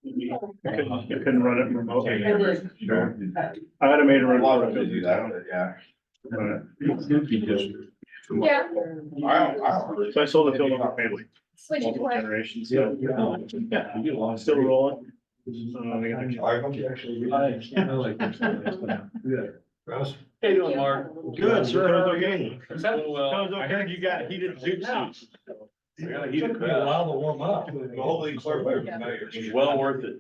You couldn't run it remotely. I did. Sure. I had a made a A lot run. of them do that, yeah. Yeah. So I sold it to a family, Switch it to multiple what? generations, so, yeah, still rolling. We got How you doing, Mark? Good, sir. How are you? Well, I heard you got heated zoot suits. I got a heated while to warm up. Hopefully clarify. It's well worth it.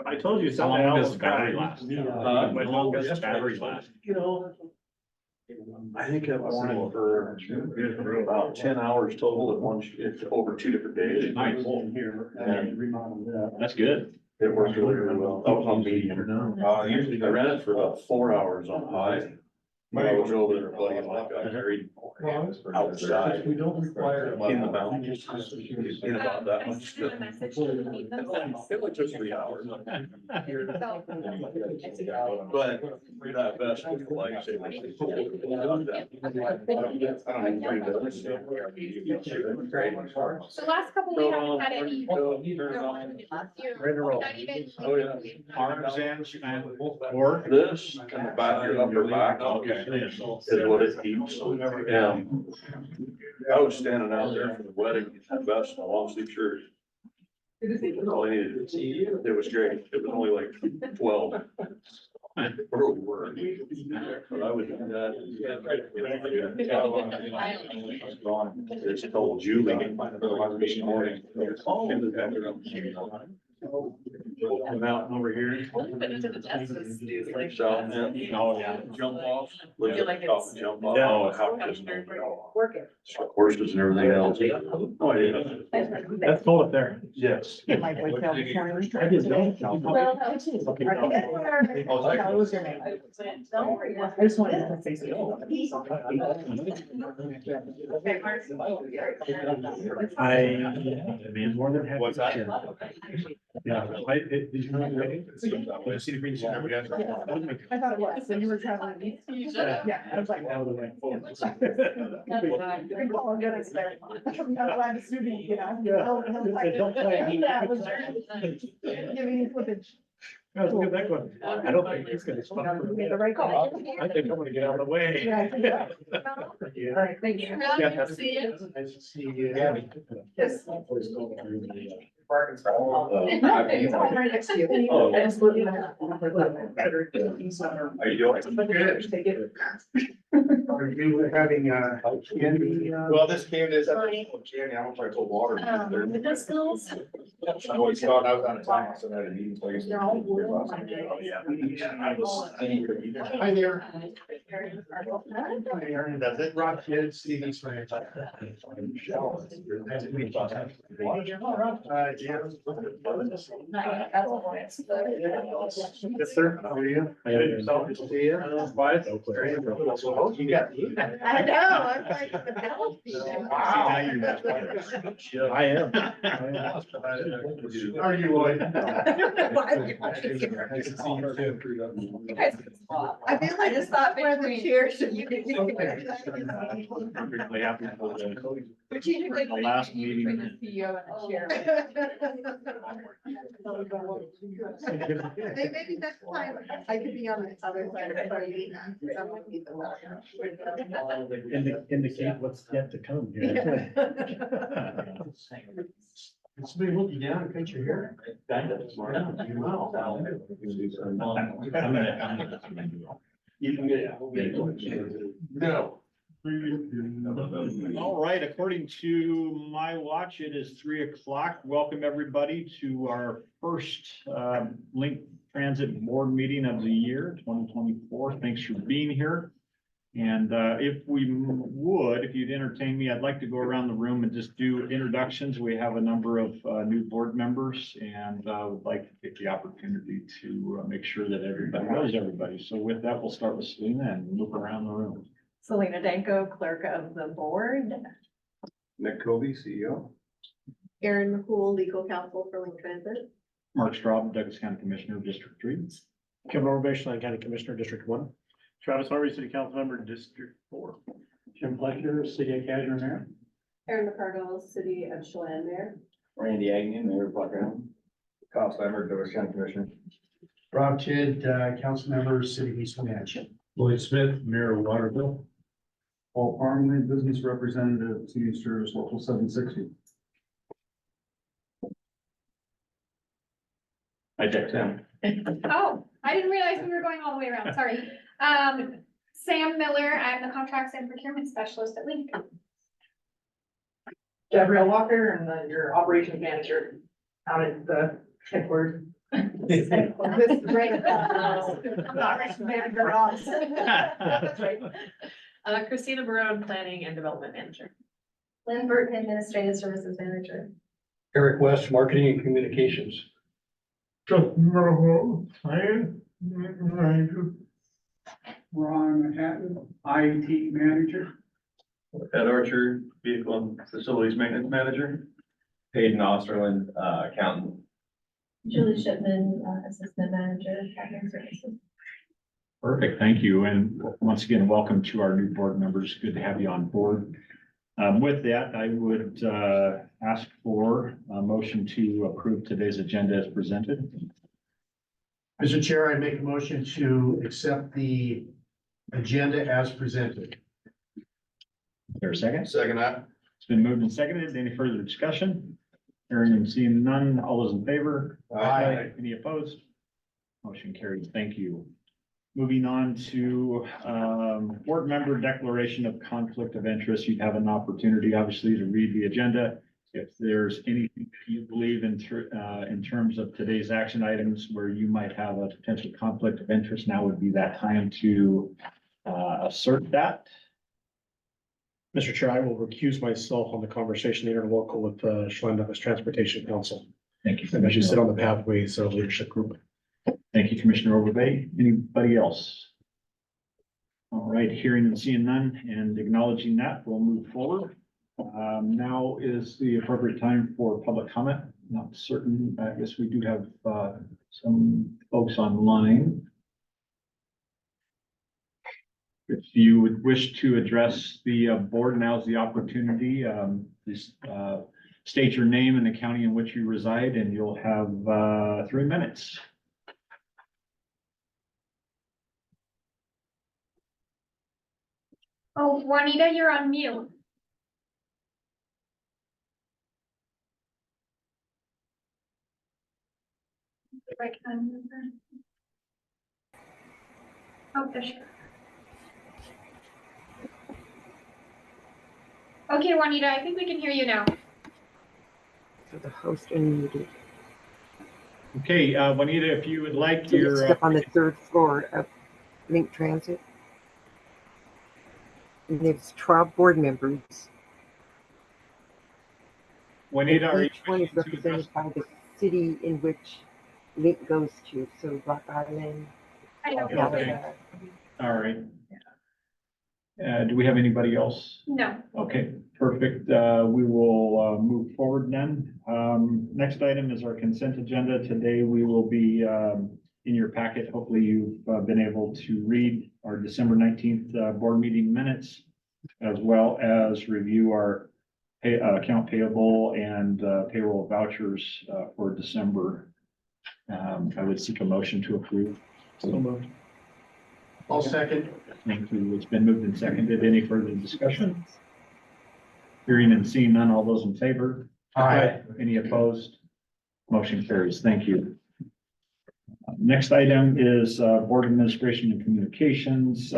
I told you How something. long I does the almost battery cried. last? How long does the battery last? You know, I think I've worn it for about 10 hours total at once, it's over 2 different days. Nice. And That's good. it worked really, really well. I was on medium. Usually I ran it for about 4 hours on high. When I was over there, buddy, and I got married outside We don't require. in the mountains, in about that much. stuff. It only took 3 hours. But that vest was a lifesaver. The last couple we haven't had any. Oh, yeah. Arms ends and or. This and the back, your upper back. Okay. Is what it keeps. Yeah. I was standing out there for the wedding, in that vest and a long sleeve shirt. All I needed, it was great. It was only like 12. Where we were. But I would do that. It's called Julie. Went out over here. South End. Oh, yeah. Jump off. Would you like it? Jump off. Yeah. Oh, how just. Work it. Horses and everything else. Oh, yeah. That's full up there. Yes. I did that. Well, how it is. Okay. How was your name? Don't worry. I just wanted to say. I mean, more than happy. What's that? Yeah. Did you know? See the green shirt? I thought it was, so you were traveling. Yeah, I was like. Out of the way. Oh, goodness, there. I'm not allowed to sue me, you know? Don't play. Yeah, it was. Give me footage. Look at that one. I don't think he's gonna. You made the right call. I think I'm gonna get out of the way. Yeah, I think that. All right, thank you. Yeah. See you. Nice to see you. Yes. Parking spot. It's all right next to you. Oh. I just looked at it. Are you doing? Good. Take it. Are you having candy? Well, this came to, Jamie, I don't try to pull water. With the skills. I always thought I was out of town, so I had a meeting place. They're all blue. Oh, yeah. Hi there. Does it? Rock kids, Stevens Ranch. Jim. Yes, sir. How are you? Yourself, good to see you. Quiet. Oh, you got. I know, I'm like, the penalty. I am. How are you, Lloyd? I feel like just thought where the chair should be. Perfectly happy for Strategically. the last meeting. The CEO and the chair. Maybe next time I could be on the other side of the party. Indicate what's yet to come here. Somebody looking down and cut your hair. You can get. No. All right, according to my watch, it is 3:00. Welcome, everybody, to our first Link Transit Board meeting of the year, 2024. Thanks for being here. And if we would, if you'd entertain me, I'd like to go around the room and just do introductions. We have a number of new board members and would like to take the opportunity to make sure that everybody knows everybody. So with that, we'll start with Selena and move around the room. Selena Danko, clerk of the board. Nick Kobe, CEO. Erin McCool, legal counsel for Link Transit. Mark Straub, Douglas County Commissioner, District 3. Kevin Overbash, Lyon County Commissioner, District 1. Travis Harvey, City Council Member, District 4. Jim Fletcher, City of Cashmere, Mayor. Erin McCardle, city of Chelan mayor. Randy Agnew, Mayor of Bucktown. Kyle Steimer, Douglas County Commissioner. Rob Kidd, council member, City of East Wenatchee. Lloyd Smith, Mayor of Waterville. Paul Parley, Business Representative, Senior Service Local 760. Hi, Jack Sam. Oh, I didn't realize we were going all the way around, sorry. Sam Miller, I'm the contracts and procurement specialist at Link. Gabrielle Walker, and then your operations manager out at the headquarters. This is right. Operations manager office. That's right. Christina Barone, planning and development manager. Lynn Burton, administrative services manager. Eric West, Marketing and Communications. Ron Manhattan, IT Manager. Ed Archer, Vehicle and Facilities Maintenance Manager. Hayden Osterland, Accountant. Julie Shipman, assistant manager, admin services. Perfect, thank you. And once again, welcome to our new board members. Good to have you on board. With that, I would ask for a motion to approve today's agenda as presented. Mr. Chair, I make a motion to accept the agenda as presented. Is there a second? Second that. It's been moved and seconded. Any further discussion? Hearing and seeing none. All those in favor? Aye. Any opposed? Motion carries. Thank you. Moving on to board member declaration of conflict of interest. You have an opportunity, obviously, to read the agenda. If there's anything that you believe in terms of today's action items where you might have a potential conflict of interest, now would be that time to assert that. Mr. Chair, I will recuse myself on the conversation interlocal with Chelan Douglas Transportation Council. Thank you. I actually sit on the Pathways Leadership Group. Thank you, Commissioner Overbay. Anybody else? All right, hearing and seeing none and acknowledging that, we'll move forward. Now is the appropriate time for public comment. Not certain, I guess we do have some folks online. If you would wish to address the board, now's the opportunity. Just state your name and the county in which you reside, and you'll have 3 minutes. Oh, Juanita, you're on mute. If I can move her. Oh, there she is. Okay, Juanita, I think we can hear you now. So the host unmuted. Okay, Juanita, if you would like So your. it's up on the 3rd floor of Link Transit. And there's 12 board members. Juanita, are you? Each one is wishing to address- represented by the city in which Link goes to. So Rock Island. I don't Okay. know. Canada. All right. Do we have anybody else? No. Okay, perfect. We will move forward then. Next item is our consent agenda. Today, we will be in your packet. Hopefully, you've been able to read our December 19th board meeting minutes, as well as review our account payable and payroll vouchers for December. I would seek a motion to approve. So moved. I'll second. Thank you. It's been moved and seconded. Any further discussion? Hearing and seeing none, all those in favor? Aye. Any opposed? Motion carries. Thank you. Next item is Board Administration and Communications.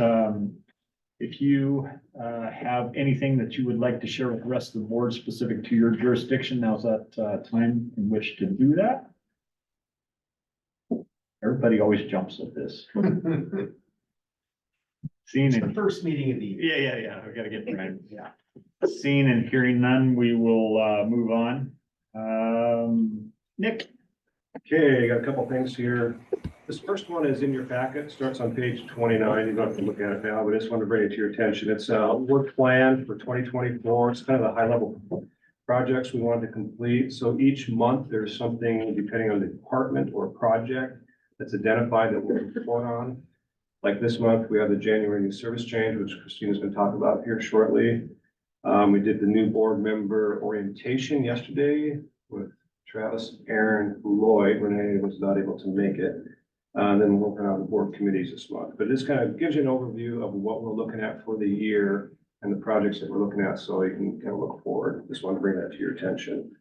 If you have anything that you would like to share with the rest of the board specific to your jurisdiction, now's that time in which to do that. Everybody always jumps at this. Seeing It's the and first meeting of the year. yeah. I gotta get right. Yeah. Seeing and hearing none, we will move on. Nick, Okay, I got a couple things here. This first one is in your packet, starts on page 29. You don't have to look at it now, but I just wanted to bring it to your attention. It's a work plan for 2024. It's kind of the high level projects we wanted to complete. So each month, there's something, depending on the department or project, that's identified that we'll report on. Like this month, we have the January new service change, which Christina's going to talk about here shortly. We did the new board member orientation yesterday with Travis, Aaron, Lloyd. Renee was not able to make it. Then we're working on the board committees this month, but this kind of gives you an overview of what we're looking at for the year and the projects that we're looking at, so you can kind of look forward. Just want to bring that to your attention.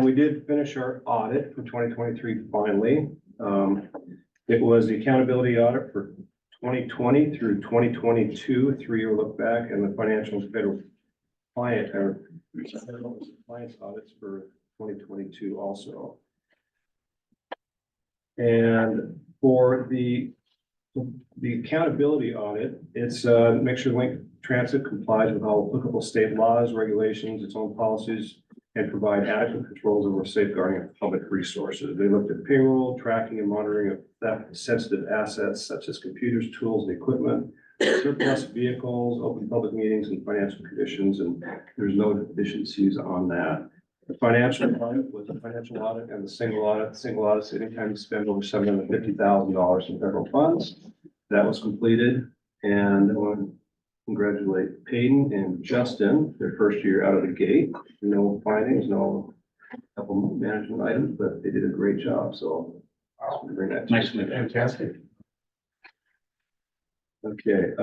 We did finish our audit for 2023 finally. It was the accountability audit for 2020 through 2022, 3-year look back, and the financial federal client or compliance audits for 2022 also. And for the accountability audit, it's make sure Link Transit complies with all applicable state laws, regulations, its own policies, and provide adequate controls over safeguarding of public resources. They looked at payroll, tracking and monitoring of theft of sensitive assets such as computers, tools, and equipment, surplus vehicles, open public meetings, and financial conditions, and there's no deficiencies on that. The financial audit was a financial audit and the single audit. Single audit is anytime you spend over $750,000 in federal funds. That was completed, and I want to congratulate Peyton and Justin, their first year out of the gate. No findings, no couple management items, but they did a great job, so. I'll bring that to you. Nice, fantastic. Okay,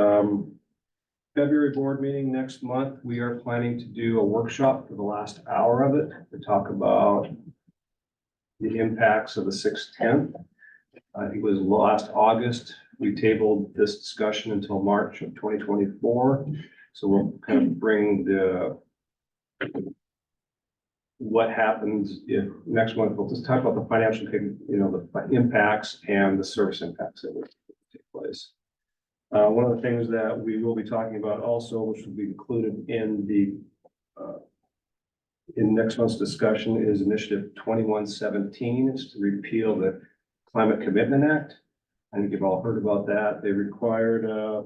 February board meeting next month, we are planning to do a workshop for the last hour of it to talk about the impacts of the 610. I think it was last August, we tabled this discussion until March of 2024. So we'll kind of bring what happens if next month, we'll just talk about the financial, the impacts and the service impacts that will take place. One of the things that we will be talking about also, which will be included in in next month's discussion, is Initiative 2117. It's to repeal the Climate Commitment Act. I think you've all heard about that. They required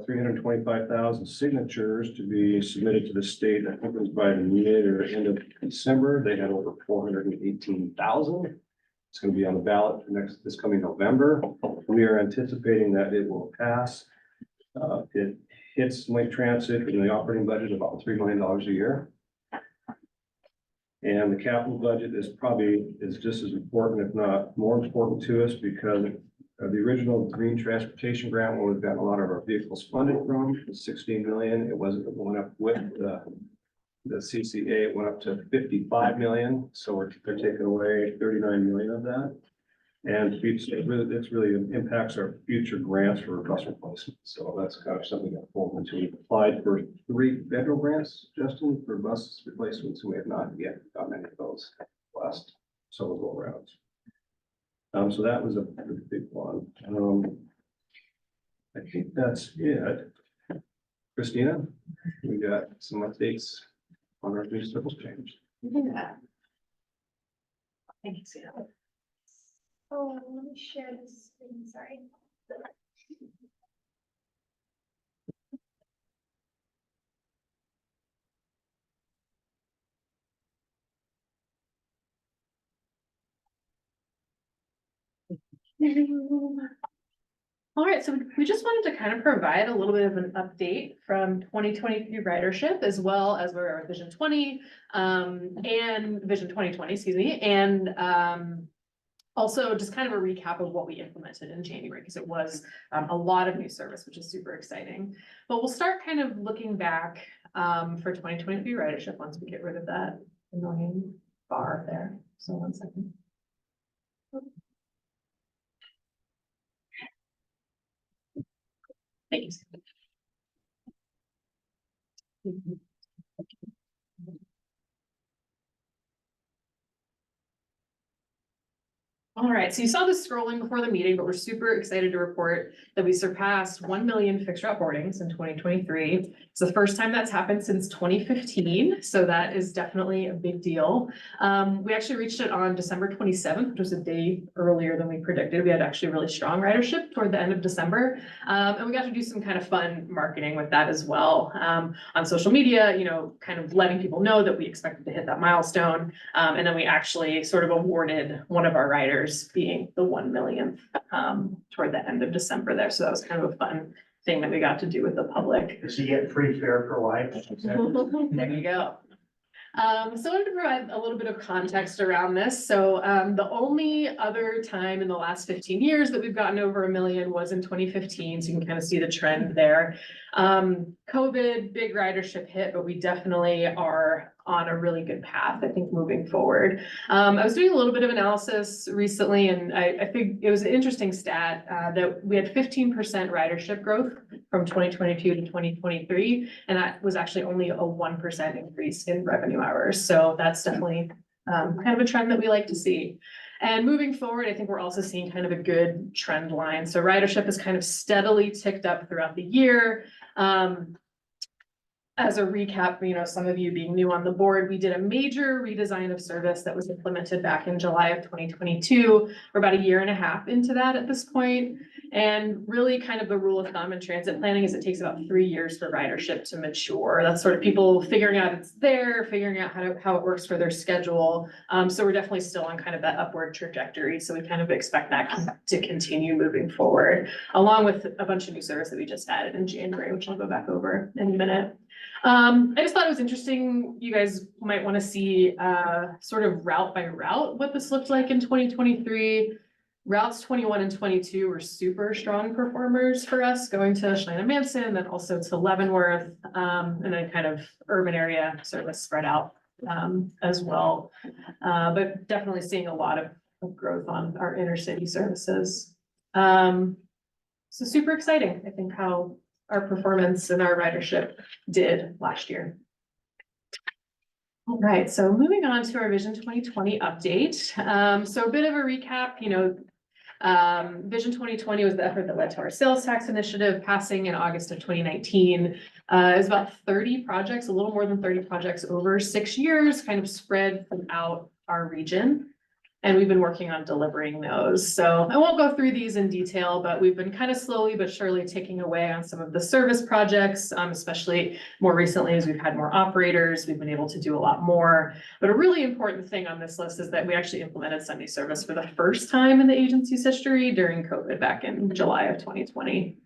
325,000 signatures to be submitted to the state. I think it was by the mid or end of December. They had over 418,000. It's going to be on the ballot for this coming November. We are anticipating that it will pass. It hits Link Transit in the operating budget about $3 million a year. And the capital budget is just as important, if not more important to us, because the original green transportation grant, where we've gotten a lot of our vehicles funded from, was 16 million. It went up with the CCA, it went up to 55 million. So they're taking away 39 million of that. And it's really impacts our future grants for bus replacement. So that's kind of something that falls into. We've applied for 3 federal grants, Justin, for bus replacements, and we have not yet gotten any of those last several go rounds. So that was a big one. I think that's it. Christina, we got some updates on our new service change. Yeah. Thank you, Sam. Oh, let me share this screen, sorry. All right, so we just wanted to kind of provide a little bit of an update from 2023 ridership, as well as where our Vision 20 and Vision 2020, excuse me, and also just kind of a recap of what we implemented in January, because it was a lot of new service, which is super exciting. But we'll start kind of looking back for 2023 ridership once we get rid of that annoying bar there. So 1 second. Thanks. All right, so you saw this scrolling before the meeting, but we're super excited to report that we surpassed 1 million fixed route boardings in 2023. It's the first time that's happened since 2015, so that is definitely a big deal. We actually reached it on December 27th, which was a day earlier than we predicted. We had actually really strong ridership toward the end of December, and we got to do some kind of fun marketing with that as well. On social media, kind of letting people know that we expected to hit that milestone, and then we actually sort of awarded one of our riders being the 1 millionth toward the end of December there. So that was kind of a fun thing that we got to do with the public. Does he get free fare for life? There you go. So I wanted to provide a little bit of context around this. So, the only other time in the last 15 years that we've gotten over 1 million was in 2015. So you can kind of see the trend there. COVID, big ridership hit, but we definitely are on a really good path, I think, moving forward. I was doing a little bit of analysis recently, and I think it was an interesting stat, that we had 15% ridership growth from 2022 to 2023, and that was actually only a 1% increase in revenue hours. So that's definitely kind of a trend that we like to see. And moving forward, I think we're also seeing kind of a good trend line. So ridership has kind of steadily ticked up throughout the year. As a recap, you know, some of you being new on the board, we did a major redesign of service that was implemented back in July of 2022. We're about 1.5 years into that at this point. And really kind of the rule of thumb in transit planning is it takes about 3 years for ridership to mature. That's sort of people figuring out it's there, figuring out how it works for their schedule. So we're definitely still on kind of that upward trajectory. So we kind of expect that to continue moving forward, along with a bunch of new service that we just added in January, which I'll go back over in a minute. I just thought it was interesting. You guys might want to see sort of route by route what this looked like in 2023. Routes 21 and 22 were super strong performers for us, going to Shalana Manson, then also to Leavenworth, and then kind of urban area service spread out as well. But definitely seeing a lot of growth on our inner city services. So super exciting, I think, how our performance and our ridership did last year. All right, so moving on to our Vision 2020 update. So a bit of a recap, you know, Vision 2020 was the effort that led to our sales tax initiative passing in August of 2019. It was about 30 projects, a little more than 30 projects over 6 years, kind of spread throughout our region. And we've been working on delivering those. So I won't go through these in detail, but we've been kind of slowly but surely ticking away on some of the service projects, especially more recently as we've had more operators, we've been able to do a lot more. But a really important thing on this list is that we actually implemented Sunday service for the first time in the agency's history during COVID back in July of 2020.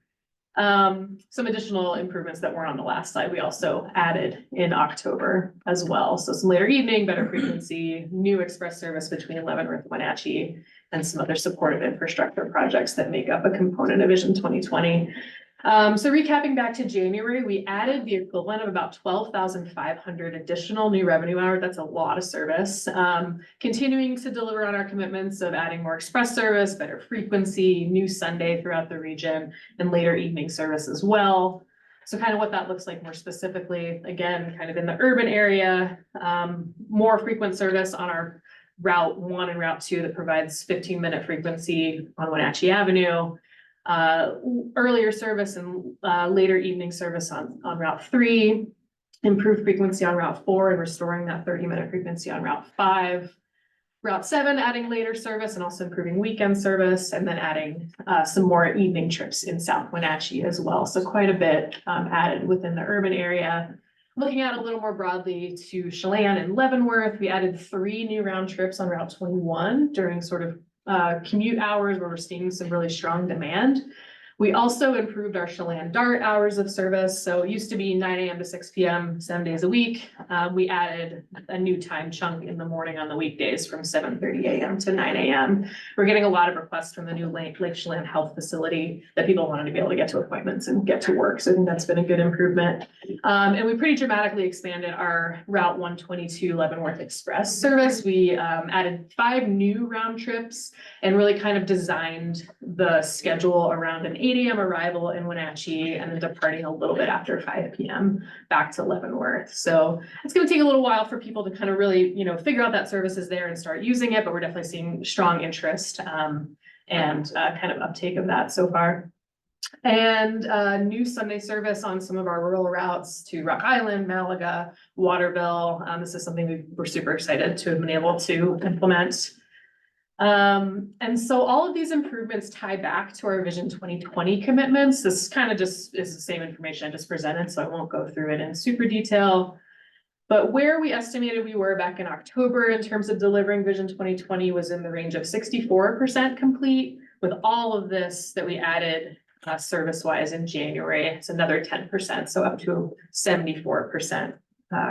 Some additional improvements that weren't on the last slide, we also added in October as well. So some later evening, better frequency, new express service between Leavenworth and Wenatchee, and some other supportive infrastructure projects that make up a component of Vision 2020. So recapping back to January, we added the equivalent of about 12,500 additional new revenue hours. That's a lot of service. Continuing to deliver on our commitments of adding more express service, better frequency, new Sunday throughout the region, and later evening service as well. So kind of what that looks like more specifically, again, kind of in the urban area, more frequent service on our Route 1 and Route 2 that provides 15-minute frequency on Wenatchee Avenue. Earlier service and later evening service on Route 3, improved frequency on Route 4 and restoring that 30-minute frequency on Route 5. Route 7, adding later service and also improving weekend service, and then adding some more evening trips in South Wenatchee as well. So quite a bit added within the urban area. Looking at a little more broadly to Chelan and Leavenworth, we added 3 new round trips on Route 21 during sort of commute hours where we're seeing some really strong demand. We also improved our Chelan Dart hours of service. So it used to be 9 a.m. to 6 p.m. 7 days a week. We added a new time chunk in the morning on the weekdays from 7:30 a.m. to 9 a.m. We're getting a lot of requests from the new Lake Chelan Health Facility that people wanted to be able to get to appointments and get to work. So I think that's been a good improvement. And we pretty dramatically expanded our Route 122 Leavenworth Express service. We added 5 new round trips and really kind of designed the schedule around an 8 a.m. arrival in Wenatchee and then departing a little bit after 5 p.m. back to Leavenworth. So it's going to take a little while for people to kind of really, you know, figure out that service is there and start using it, but we're definitely seeing strong interest and kind of uptake of that so far. And new Sunday service on some of our rural routes to Rock Island, Malaga, Waterville. This is something we're super excited to have been able to implement. And so all of these improvements tie back to our Vision 2020 commitments. This kind of just is the same information I just presented, so I won't go through it in super detail. But where we estimated we were back in October in terms of delivering Vision 2020 was in the range of 64% complete. With all of this that we added service-wise in January, it's another 10%, so up to 74%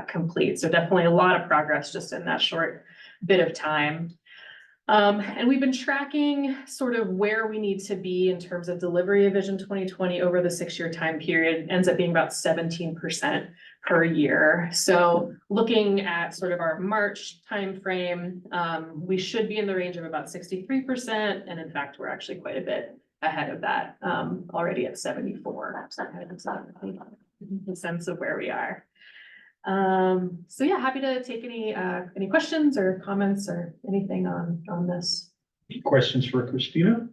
complete. So definitely a lot of progress just in that short bit of time. And we've been tracking sort of where we need to be in terms of delivery of Vision 2020 over the 6-year time period. Ends up being about 17% per year. So looking at sort of our March timeframe, we should be in the range of about 63%. And in fact, we're actually quite a bit ahead of that, already at 74. So kind of the sense of where we are. So yeah, happy to take any questions or comments or anything on this. Any questions for Christina?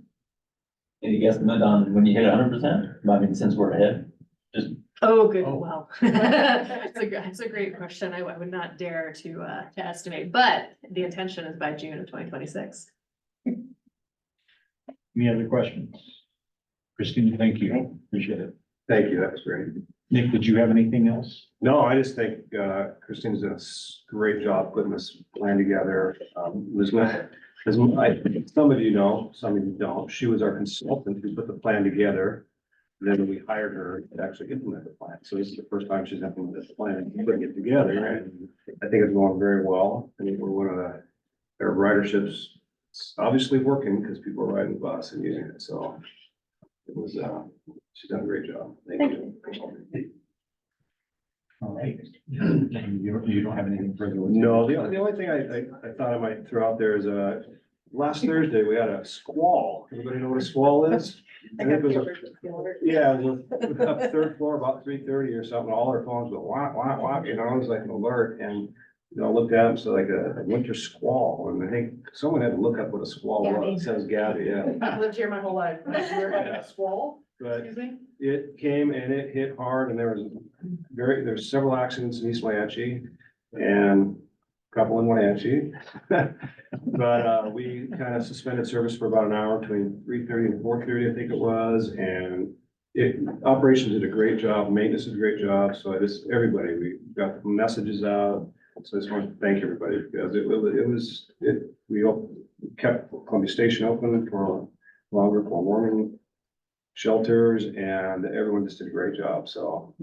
Any guesstimate on when you hit 100%? I mean, since we're ahead, just Oh, good, Oh. well, it's a great question. I would not dare to estimate, but the intention is by June of 2026. Any other questions? Christina, thank you. Appreciate it. Thank you, that was great. Nick, did you have anything else? No, I just think Christine's done a great job putting this plan together. Elizabeth, as some of you know, some of you don't, she was our consultant who put the plan together. Then we hired her to actually implement the plan. So this is the first time she's implemented the plan and putting it together. And I think it's going very well. I think we're one of our riderships. It's obviously working because people are riding the bus and using it. So it was, she's done a great job. Thank you. All right. You don't have anything further? with- No, the only thing I thought I might throw out there is, last Thursday, we had a squall. Everybody know what a squall is? I think it was yeah, it was up third floor about 3:30 or something. All our phones go wah, wah, wah, you know, it was like an alert and, you know, I looked at them, so like a winter squall. And I think someone had to look up what a squall was. It says Gabby, yeah. I've lived here my whole life. Yeah. Squall, But excuse me? it came and it hit hard and there's several accidents in East Wenatchee and a couple in Wenatchee. But, we kind of suspended service for about an hour between 3:30 and 4:30, I think it was, and operations did a great job, maintenance did a great job, so everybody, we got the messages out. So I just want to thank everybody because we kept Columbia Station open for longer, for warming shelters, and everyone just did a great job, so.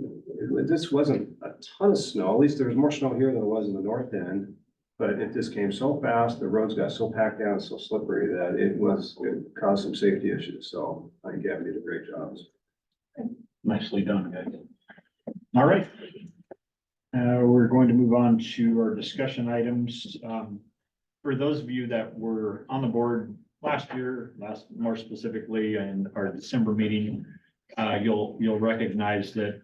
This wasn't a ton of snow, at least there was more snow here than there was in the north end. But it just came so fast, the roads got so packed down, so slippery that it caused some safety issues, so I think Gavin did a great job. Nicely done, guys. All right. We're going to move on to our discussion items. For those of you that were on the board last year, more specifically in our December meeting, you'll recognize that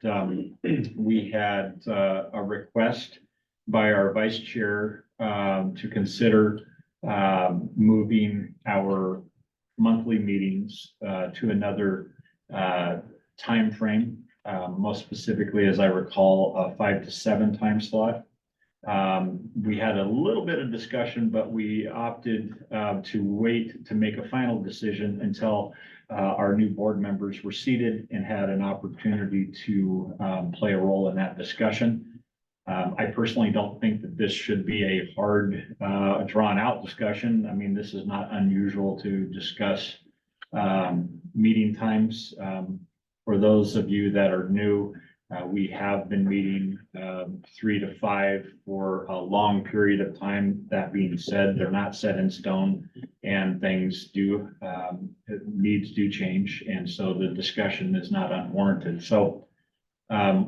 we had a request by our vice chair to consider moving our monthly meetings to another time frame. Most specifically, as I recall, a 5 to 7 time slot. We had a little bit of discussion, but we opted to wait to make a final decision until our new board members were seated and had an opportunity to play a role in that discussion. I personally don't think that this should be a hard, drawn out discussion. I mean, this is not unusual to discuss meeting times. For those of you that are new, we have been meeting 3 to 5 for a long period of time. That being said, they're not set in stone and things needs do change. And so the discussion is not unwarranted. So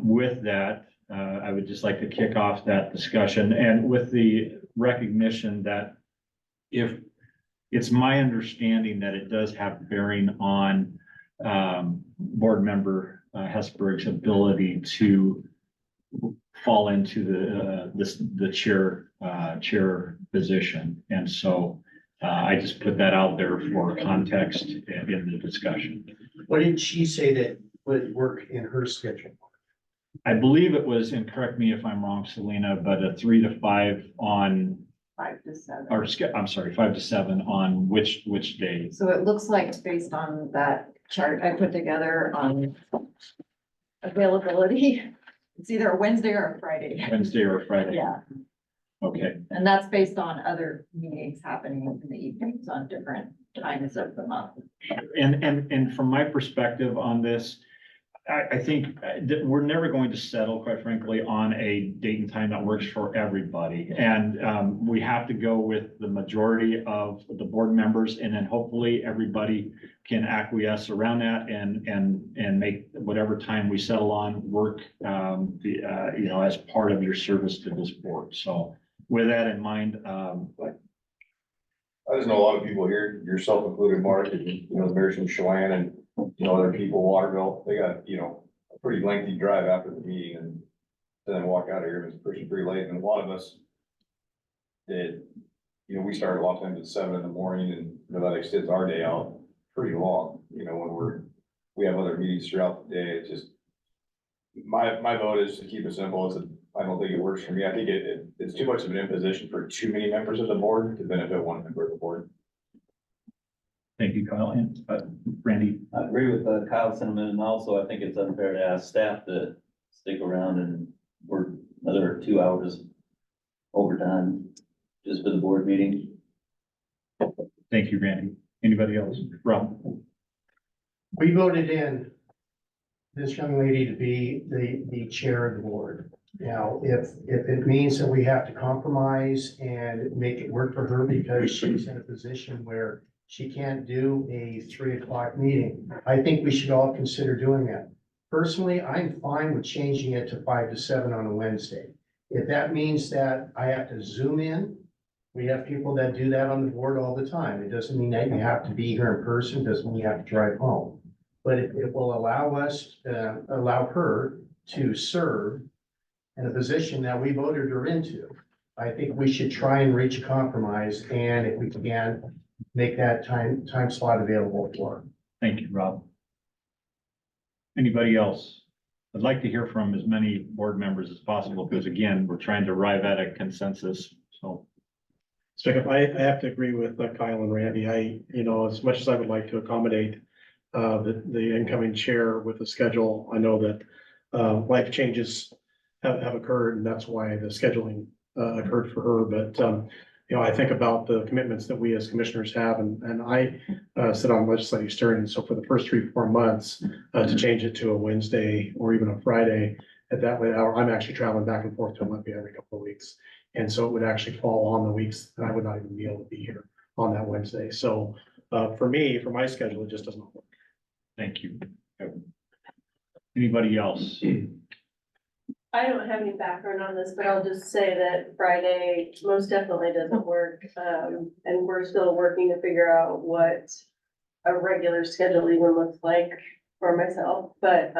with that, I would just like to kick off that discussion and with the recognition that if it's my understanding that it does have bearing on board member Hesberg's ability to fall into the chair position. And so I just put that out there for context in the discussion. What did she say that would work in her schedule? I believe it was, and correct me if I'm wrong, Selena, but a 3 to 5 on, 5 to 7. or I'm sorry, 5 to 7 on which day? So it looks like based on that chart I put together on availability, it's either a Wednesday or a Friday. Wednesday or Friday? Yeah, Okay, and that's based on other meetings happening in the evenings on different times of the month. and from my perspective on this, I think that we're never going to settle, quite frankly, on a date and time that works for everybody. And we have to go with the majority of the board members, and then hopefully everybody can acquiesce around that and make whatever time we settle on work, as part of your service to this board. So with that in mind, I just know a lot of people here, yourself included, Mark, and, the mayor's from Chelan and, other people, Waterville, they got, a pretty lengthy drive after the meeting and then walk out of here, it's pretty late, and a lot of us did, we started a lot of times at 7 in the morning, and that extends our day out pretty long, when we have other meetings throughout the day. It's just, my vote is to keep it simple. I don't think it works for me. I think it's too much of an imposition for too many members of the board to benefit one member of the board. thank you, Kyle, and Randy. I agree with Kyle's sentiment, and also I think it's unfair to ask staff to stick around and work another 2 hours overtime just for the board meeting. Thank you, Randy. Anybody else? Rob? We voted in this young lady to be the chair of the board. Now, if it means that we have to compromise and make it work for her because she's in a position where she can't do a 3 o'clock meeting, I think we should all consider doing that. Personally, I'm fine with changing it to 5 to 7 on a Wednesday. If that means that I have to Zoom in, we have people that do that on the board all the time. It doesn't mean that you have to be here in person, doesn't mean you have to drive home. But it will allow us, allow her to serve in a position that we voted her into. I think we should try and reach a compromise, and if we can, make that time slot available for her. Thank you, Rob. Anybody else? I'd like to hear from as many board members as possible, because again, we're trying to arrive at a consensus, so. I have to agree with Kyle and Randy. As much as I would like to accommodate the incoming chair with the schedule, I know that life changes have occurred, and that's why the scheduling occurred for her. But I think about the commitments that we as commissioners have, and I sit on legislative steering. So for the first 3-4 months, to change it to a Wednesday or even a Friday at that late hour, I'm actually traveling back and forth to Olympia every couple of weeks. And so it would actually fall on the weeks that I would not even be able to be here on that Wednesday. So for me, for my schedule, it just doesn't work. Thank you. Anybody else? I don't have any background on this, but I'll just say that Friday most definitely doesn't work. And we're still working to figure out what a regular schedule even looks like for myself, but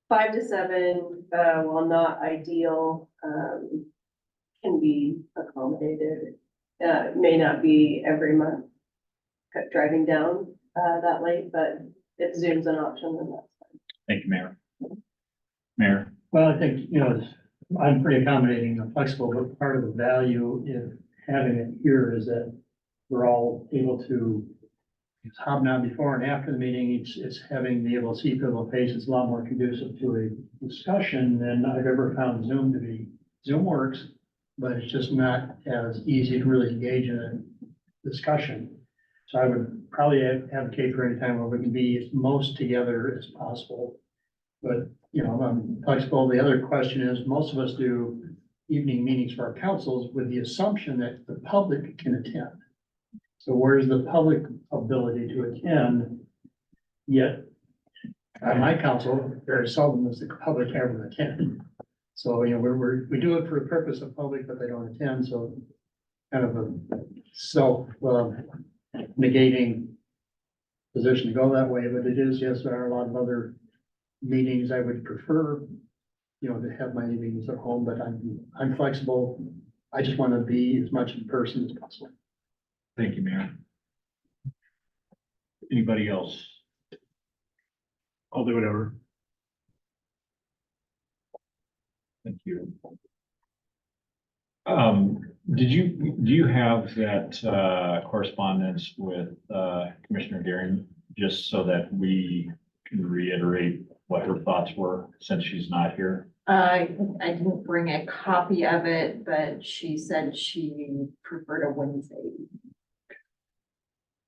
5 to 7, while not ideal, can be accommodated. May not be every month driving down that late, but if Zoom's an option, then that's fine. Thank you, Mayor. Mayor? Well, I think, I'm pretty accommodating and flexible, but part of the value in having it here is that we're all able to hobnob before and after the meeting. It's having the able to see people's faces a lot more conducive to a discussion than I've ever found Zoom to be. Zoom works, but it's just not as easy to really engage in a discussion. So I would probably advocate for any time where we can be as most together as possible. But, I'm flexible. The other question is, most of us do evening meetings for our councils with the assumption that the public can attend. So where's the public ability to attend? Yet, on my council, very seldom does the public ever attend. So, we do it for the purpose of public, but they don't attend, so kind of a self negating position to go that way, but it is, yes, there are a lot of other meetings I would prefer, to have my meetings at home, but I'm flexible. I just want to be as much in person as possible. Thank you, Mayor. Anybody else? I'll do whatever. Thank you. Do you have that correspondence with Commissioner Daring, just so that we can reiterate what her thoughts were since she's not here? I didn't bring a copy of it, but she said she preferred a Wednesday.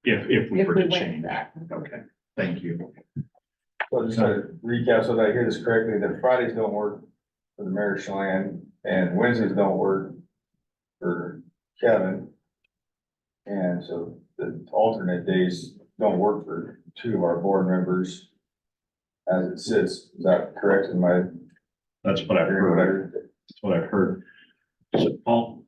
If we were to went change. that. Okay, thank you. So just to recap, so that I hear this correctly, that Fridays don't work for the mayor Chelan and Wednesdays don't work for Kevin. And so the alternate days don't work for two of our board members as it sits. Is that correct in my? That's what I've heard. That's what I've heard. So, Paul,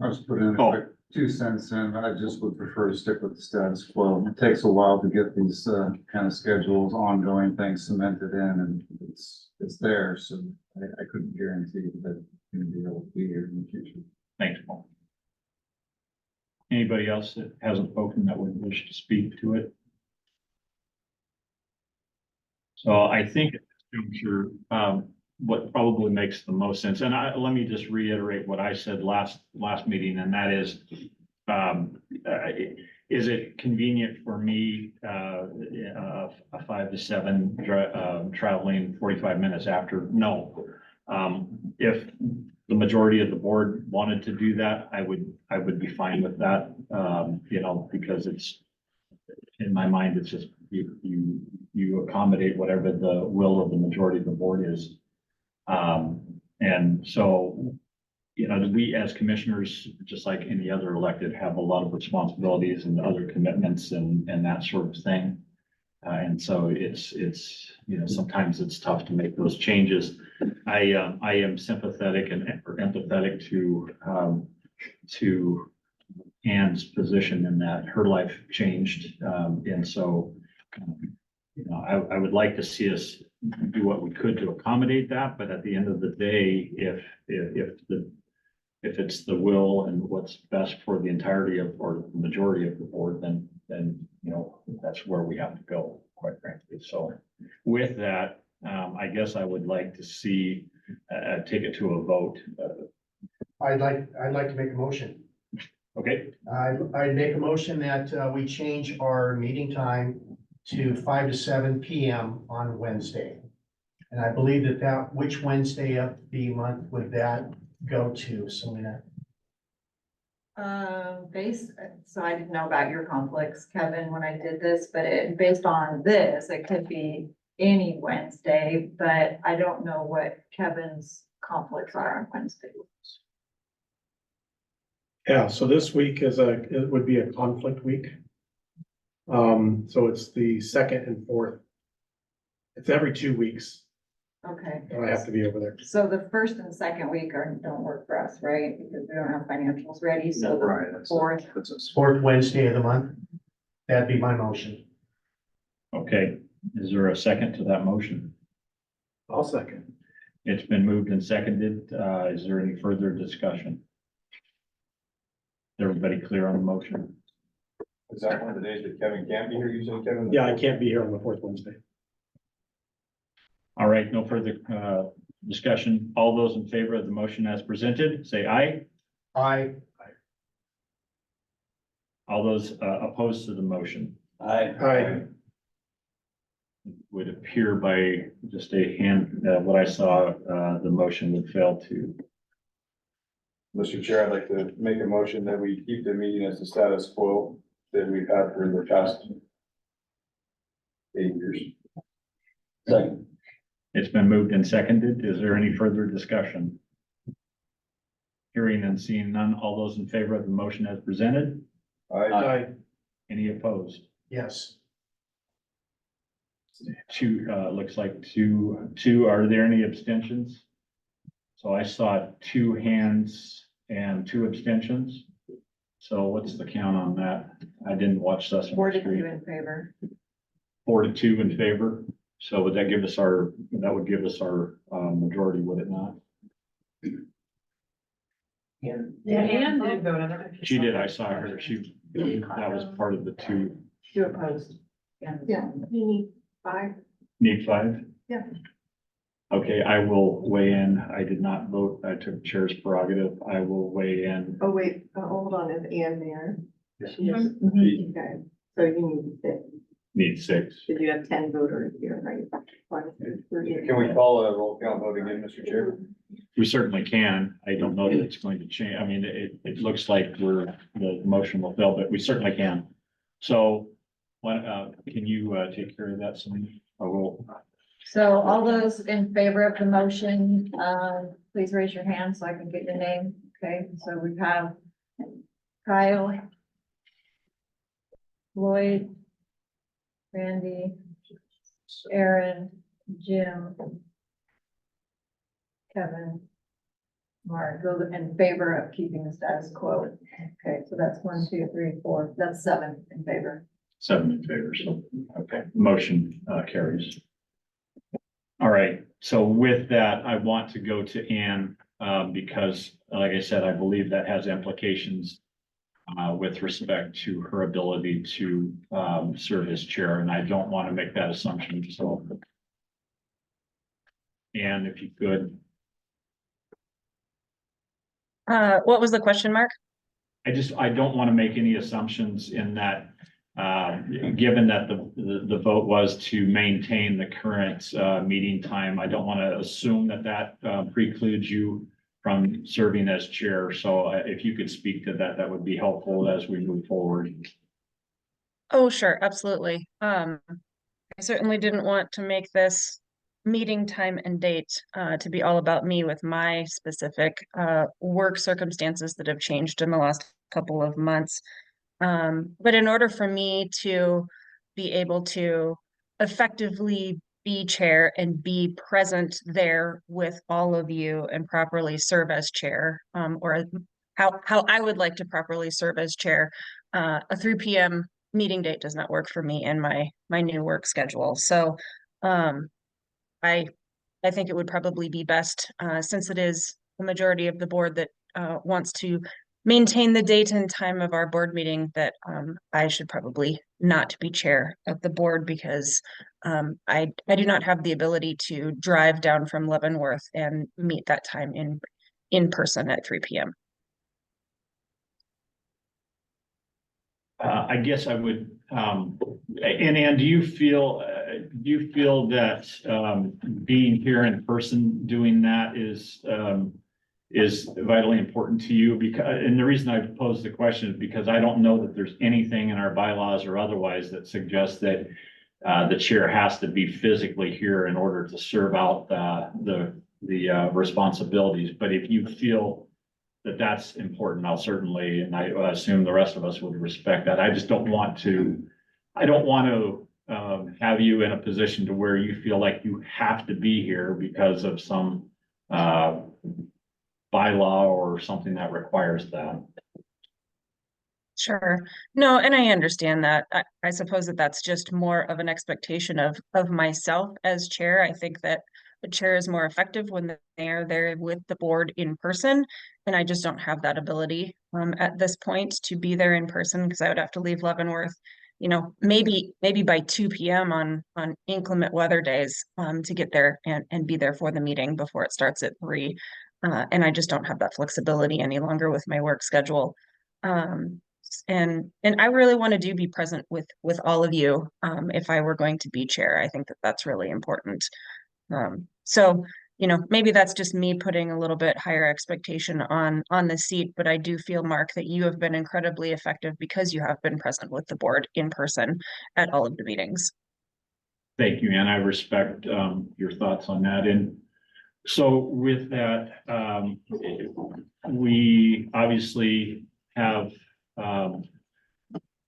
I was putting in Oh. a quick 2 cents in, I just would prefer to stick with the status quo. It takes a while to get these, kind of schedules, ongoing things cemented in, and it's there, so I couldn't guarantee that you're gonna be able to be here in the future. thanks, Paul. Anybody else that hasn't spoken that would wish to speak to it? So I think, at this juncture, what probably makes the most sense, and let me just reiterate what I said last meeting, and that is it convenient for me, a 5 to 7 traveling 45 minutes after? No. If the majority of the board wanted to do that, I would be fine with that, because it's, in my mind, it's just, you accommodate whatever the will of the majority of the board is. And so, we as commissioners, just like any other elected, have a lot of responsibilities and other commitments and that sort of thing. And so it's, sometimes it's tough to make those changes. I am sympathetic and empathetic to Ann's position in that her life changed. And so, I would like to see us do what we could to accommodate that, but at the end of the day, if it's the will and what's best for the entirety of, or the majority of the board, then, that's where we have to go, quite frankly. So with that, I guess I would like to see, take it to a vote. I'd like to make a motion. Okay, I'd make a motion that we change our meeting time to 5 to 7 PM on Wednesday. And I believe which Wednesday of the month would that go to, Selena? So I didn't know about your conflicts, Kevin, when I did this, but based on this, it could be any Wednesday, but I don't know what Kevin's conflicts are on Wednesday. Yeah, so this week it would be a conflict week. So it's the 2nd and 4th. It's every 2 weeks, Okay. and I have to be over there. So the first and second week don't work for us, right? Because we don't have financials ready, so the fourth. Fourth Wednesday of the month. That'd be my motion. okay. Is there a second to that motion? I'll second. It's been moved and seconded. Is there any further discussion? Is everybody clear on the motion? Is that one of the days that Kevin can't be here, you said, Kevin? Yeah, I can't be here on the 4th Wednesday. All right, no further discussion. All those in favor of the motion as presented, say aye. Aye. All those opposed to the motion Aye. would appear by just a hand, what I saw, the motion would fail to. Mr. Chair, I'd like to make a motion that we keep the meeting as the status quo that we've had for the past 8 years. Second. It's been moved and seconded. Is there any further discussion? Hearing and seeing none, all those in favor of the motion as presented, Aye. any opposed? Yes. Two, looks like two. Are there any abstentions? So I saw 2 hands and 2 abstentions. So what's the count on that? I didn't watch Sesame 4 to Street. 2 in favor. 4 to 2 in favor. So would that give us our majority, would it not? Yeah, Anne did vote on it. She did. I saw her. That was part of the 2. 2 opposed. Yeah, you need 5. Need 5? Yeah. Okay, I will weigh in. I did not vote. I took chair's prerogative. I will weigh in. Oh, wait, hold on, is Ann there? She is. Mhm. Okay, so you need 6. Need 6. Did you have 10 voters here, right? 1, 2, 3. Can we call a roll count vote again, Mr. Chair? We certainly can. I don't know that it's going to change. I mean, it looks like the motion will fail, but we certainly can. So, can you take care of that, Selena? I will. So all those in favor of the motion, please raise your hand so I can get your name. Okay, so we have Kyle, Lloyd, Randy, Aaron, Jim, Kevin, Mark, those in favor of keeping the status quo. Okay, so that's 1, 2, 3, 4, that's 7 in favor. 7 in favor, so, okay, motion carries. All right, so with that, I want to go to Ann, because like I said, I believe that has implications with respect to her ability to serve as chair, and I don't want to make that assumption, so. Ann, if you could. What was the question, Mark? I don't want to make any assumptions in that, given that the vote was to maintain the current meeting time, I don't want to assume that precludes you from serving as chair. So if you could speak to that, that would be helpful as we move forward. Oh, sure, absolutely. I certainly didn't want to make this meeting time and date to be all about me with my specific work circumstances that have changed in the last couple of months. But in order for me to be able to effectively be chair and be present there with all of you and properly serve as chair, or how I would like to properly serve as chair, a 3 p.m. meeting date does not work for me in my new work schedule. So I think it would probably be best, since it is the majority of the board that wants to maintain the date and time of our board meeting, that I should probably not be chair of the board, because I do not have the ability to drive down from Leavenworth and meet that time in person at 3 p.m. I guess I would, and Ann, do you feel that being here in person doing that is vitally important to you? Because, and the reason I posed the question is because I don't know that there's anything in our bylaws or otherwise that suggests that the chair has to be physically here in order to serve out the responsibilities. But if you feel that that's important, I'll certainly, and I assume the rest of us would respect that. I just don't want to, have you in a position to where you feel like you have to be here because of some bylaw or something that requires that. Sure. No, and I understand that. I suppose that that's just more of an expectation of myself as chair. I think that the chair is more effective when they are there with the board in person, and I just don't have that ability at this point to be there in person, because I would have to leave Leavenworth, maybe by 2 p.m. on inclement weather days to get there and be there for the meeting before it starts at 3. And I just don't have that flexibility any longer with my work schedule. And I really want to be present with all of you if I were going to be chair. I think that that's really important. So, maybe that's just me putting a little bit higher expectation on the seat, but I do feel, Mark, that you have been incredibly effective because you have been present with the board in person at all of the meetings. Thank you, Ann. I respect your thoughts on that. And so with that, we obviously have,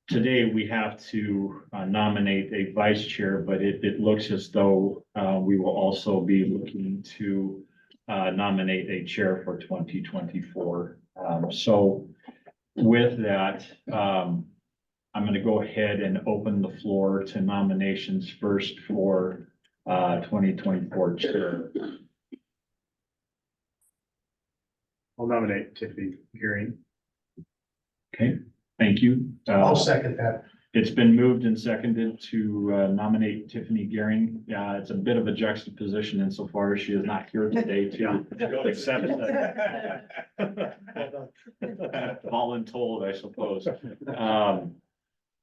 today we have to nominate a vice chair, but it looks as though we will also be looking to nominate a chair for 2024. So with that, I'm going to go ahead and open the floor to nominations first for 2024 chair. I'll nominate Tiffany Gearing. Okay, thank you. I'll second that. It's been moved and seconded to nominate Tiffany Gearing. It's a bit of a juxtaposition insofar as she is not here today to accept that. Voluntold, I suppose.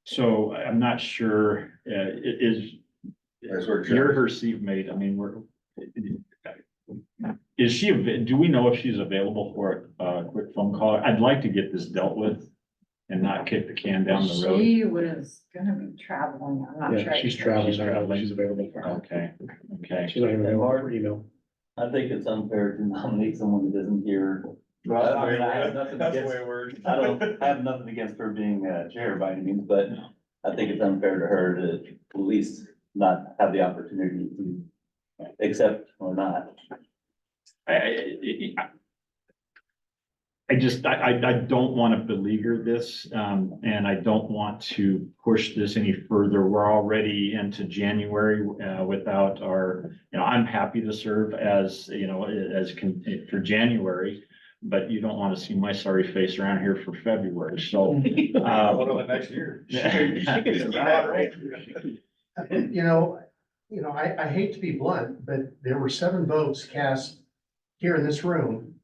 So I'm not sure, you're her seat mate. I mean, do we know if she's available for a quick phone call? I'd like to get this dealt with. and not kick the can down the road? She was gonna be traveling, I'm not sure. Yeah, she's traveling. She's I don't know if traveling. She's available for. Okay, okay. She's not even available for email. I think it's unfair to nominate someone who isn't here. I mean, I have nothing That's the against, way it works. I have nothing against her being chair by any means, but I think it's unfair to her to at least not have the opportunity to accept or not. I just, I don't want to beleaguer this, and I don't want to push this any further. We're already into January, without our, I'm happy to serve as, for January, but you don't want to see my sorry face around here for February, so. What about next year? I hate to be blunt, but there were 7 votes cast here in this room.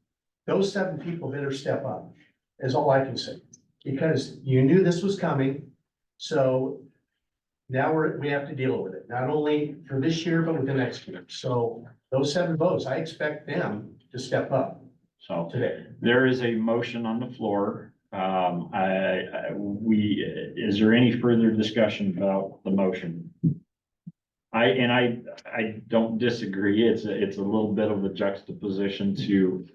Those 7 people better step up, is all I can say, because you knew this was coming. So now we have to deal with it, not only for this year, but with the next year. So those 7 votes, I expect them to step up So today. there is a motion on the floor. Is there any further discussion about the motion? I don't disagree. It's a little bit of a juxtaposition to,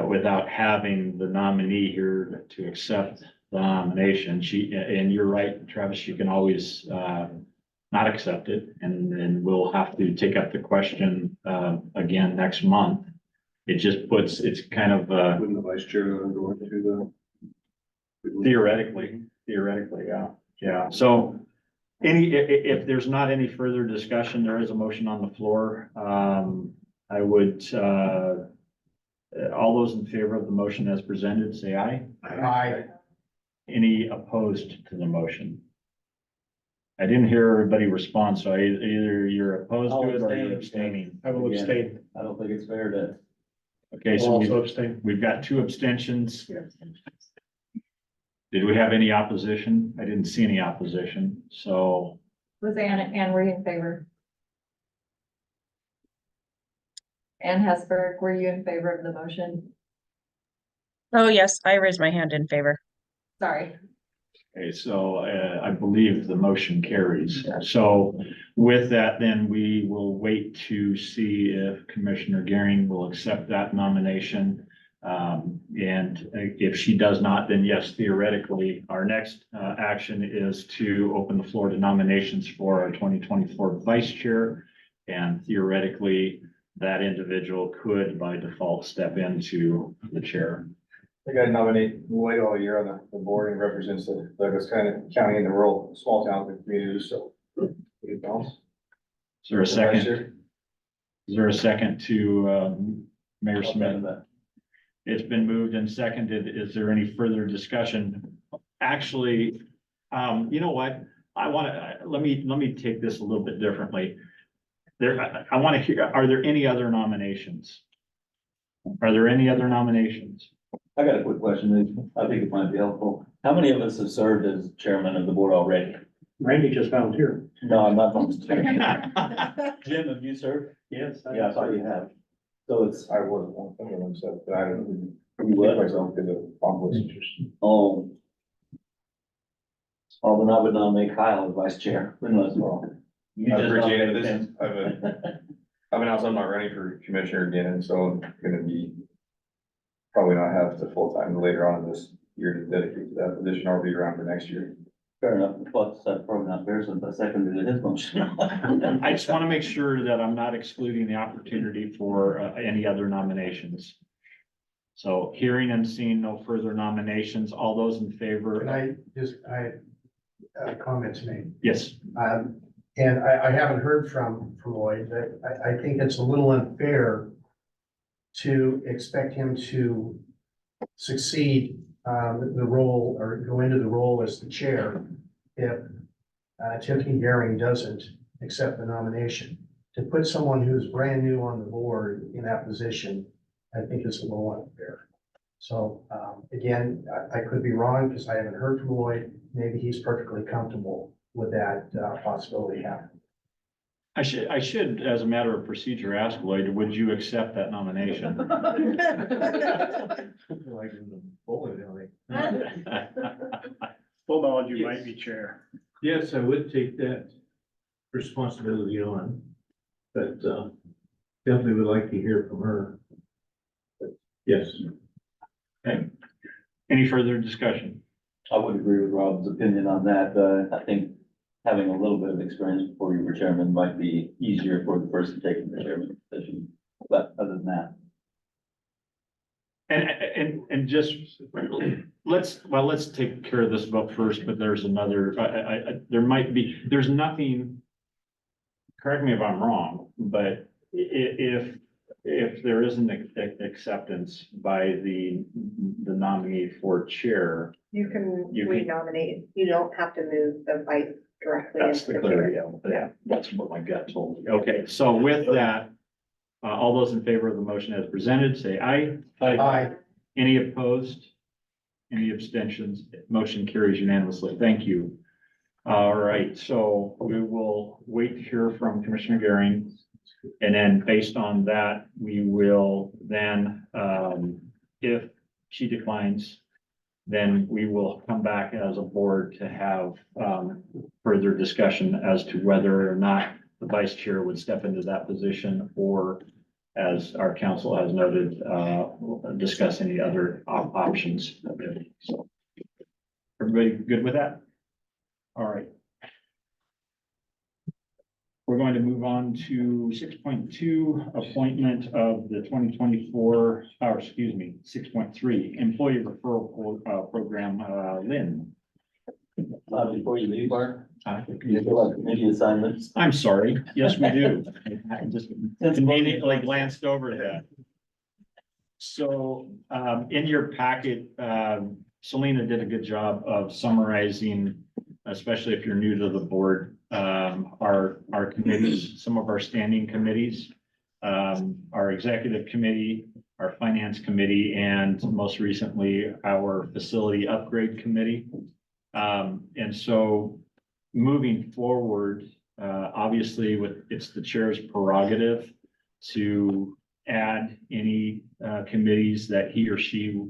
without having the nominee here to accept the nomination. And you're right, Travis, you can always, not accept it, and then we'll have to take up the question, again next month. It just puts, it's kind of, Wouldn't the vice chair go into theoretically, yeah. So if there's not any further discussion, there is a motion on the floor. I would, all those in favor of the motion as presented, say aye. Aye. Any opposed to the motion? I didn't hear everybody respond, so either you're opposed to it or you're abstaining. I will abstain. I don't think it's fair to. Okay, I'll so also abstain. we've got 2 abstentions. Did we have any opposition? I didn't see any opposition, so Was Anne, were you in favor? Ann Hesberg, were you in favor of the motion? Oh, yes, I raised my hand in favor. Sorry. okay, so I believe the motion carries. So with that, then we will wait to see if Commissioner Garing will accept that nomination. And if she does not, then yes, theoretically, our next action is to open the floor to nominations for our 2024 vice chair. And theoretically, that individual could by default step into the chair. I think I'd nominate Lloyd all year on the board and represents the Douglas County and the rural, small towns and communities, so. Is there a second? Is there a second to Mayor Smith? It's been moved and seconded. Is there any further discussion? Actually, you know what? I want to, let me take this a little bit differently. I want to hear, are there any other nominations? Are there any other nominations? I got a quick question. I think it might be helpful. How many of us have served as chairman of the board already? Randy just volunteered. No, I'm not volunteering. Jim, have you served? Yes. Yeah, I thought you have. So it's, I wasn't one of them, so, but I don't. You what? Myself because of conflicts of interest. oh. Oh, then I would nominate Kyle as vice chair. As well. You I just appreciate nominated this. him. I've announced I'm not running for commissioner again, and so I'm gonna be. Probably not have the full time later on in this year to dedicate to that position, or be around for next year. Fair enough. Plus, that's probably not fair since I seconded his motion. I just want to make sure that I'm not excluding the opportunity for any other nominations. So hearing and seeing no further nominations, all those in favor? I comment to make. Yes. And I haven't heard from Lloyd, but I think it's a little unfair to expect him to succeed the role or go into the role as the chair if Timothy Garing doesn't accept the nomination. To put someone who's brand new on the board in that position, I think is a little unfair. So again, I could be wrong because I haven't heard from Lloyd. Maybe he's perfectly comfortable with that possibility happening. I should, as a matter of procedure, ask Lloyd, would you accept that nomination? Full knowledge, you might be chair. Yes, I would take that responsibility on, but, definitely would like to hear from her. But yes. Okay. Any further discussion? I would agree with Rob's opinion on that. I think having a little bit of experience before you were chairman might be easier for the person taking the chairman position. But other than that, And just, let's take care of this vote first, but there's another, there might be, there's nothing. Correct me if I'm wrong, but if there isn't acceptance by the nominee for chair, You can You can- renominate, you don't have to move the vice directly. that's into the the chair. clarity. Yeah, that's what my gut told me. Okay, so with that, all those in favor of the motion as presented, say aye. Aye. Any opposed? Any abstentions? Motion carries unanimously. Thank you. All right, so we will wait to hear from Commissioner Garing. And then based on that, we will then, if she declines, then we will come back as a board to have, further discussion as to whether or not the vice chair would step into that position, or as our council has noted, discuss any other options. So, everybody good with that? All right. We're going to move on to 6.2, appointment of the 2024, or excuse me, 6.3, employee referral program, Lynn. before you leave, Bart, you fill out committee assignments. I'm sorry. Yes, we do. I just conveniently glanced over that. So, in your packet, Selena did a good job of summarizing, especially if you're new to the board, our committees, some of our standing committees, our executive committee, our finance committee, and most recently, our facility upgrade committee. And so moving forward, obviously it's the chair's prerogative to add any committees that he or she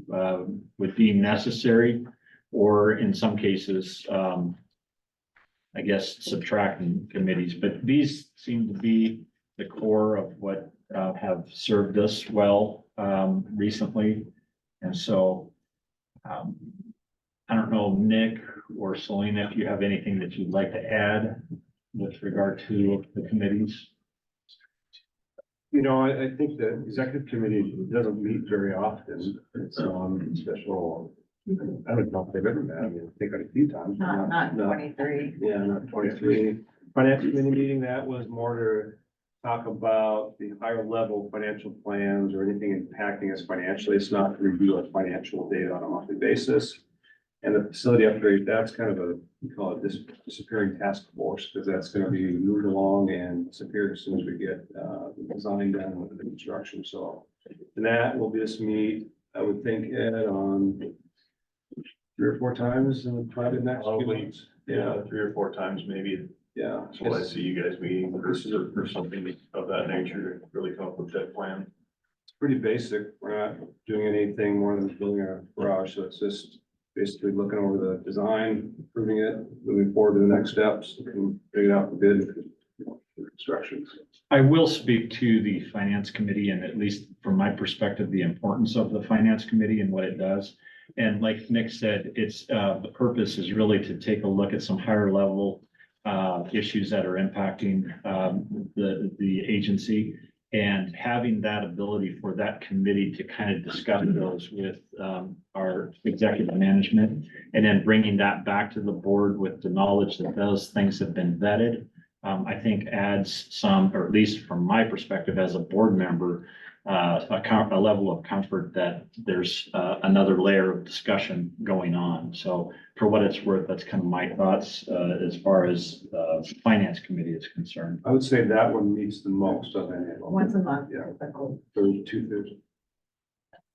would deem necessary, or in some cases, I guess subtracting committees, but these seem to be the core of what have served us well recently. And so I don't know, Nick or Selena, if you have anything that you'd like to add with regard to the committees. You know, I think the executive committee doesn't meet very often. It's special. I don't know if they've ever met. I mean, I think a few times. but not 23. Yeah, not 23. Finance committee meeting, that was more to talk about the higher level financial plans or anything impacting us financially. It's not to review our financial data on a monthly basis. And the facility upgrade, that's kind of we call it disappearing task force, because that's gonna be moved along and disappear as soon as we get the design done with the construction. So, and that will just meet, I would think, Ed, on 3 or 4 times in probably the next few Probably, months. yeah, 3 or 4 times maybe. Yeah. So I see you guys meeting or something of that nature to really come up with that plan. It's pretty basic. We're not doing anything more than building a garage, so it's just basically looking over the design, improving it, moving forward to the next steps, and bring it out for bid for construction. I will speak to the finance committee, and at least from my perspective, the importance of the finance committee and what it does. And like Nick said, it's the purpose is really to take a look at some higher level issues that are impacting the agency, and having that ability for that committee to kind of discuss those with our executive management, and then bringing that back to the board with the knowledge that those things have been vetted, I think adds some, or at least from my perspective as a board member, a level of comfort that there's another layer of discussion going on. So for what it's worth, that's kind of my thoughts as far as finance committee is concerned. I would say that one meets the most of any of them. Once a month. Yeah. typical. For 2/3.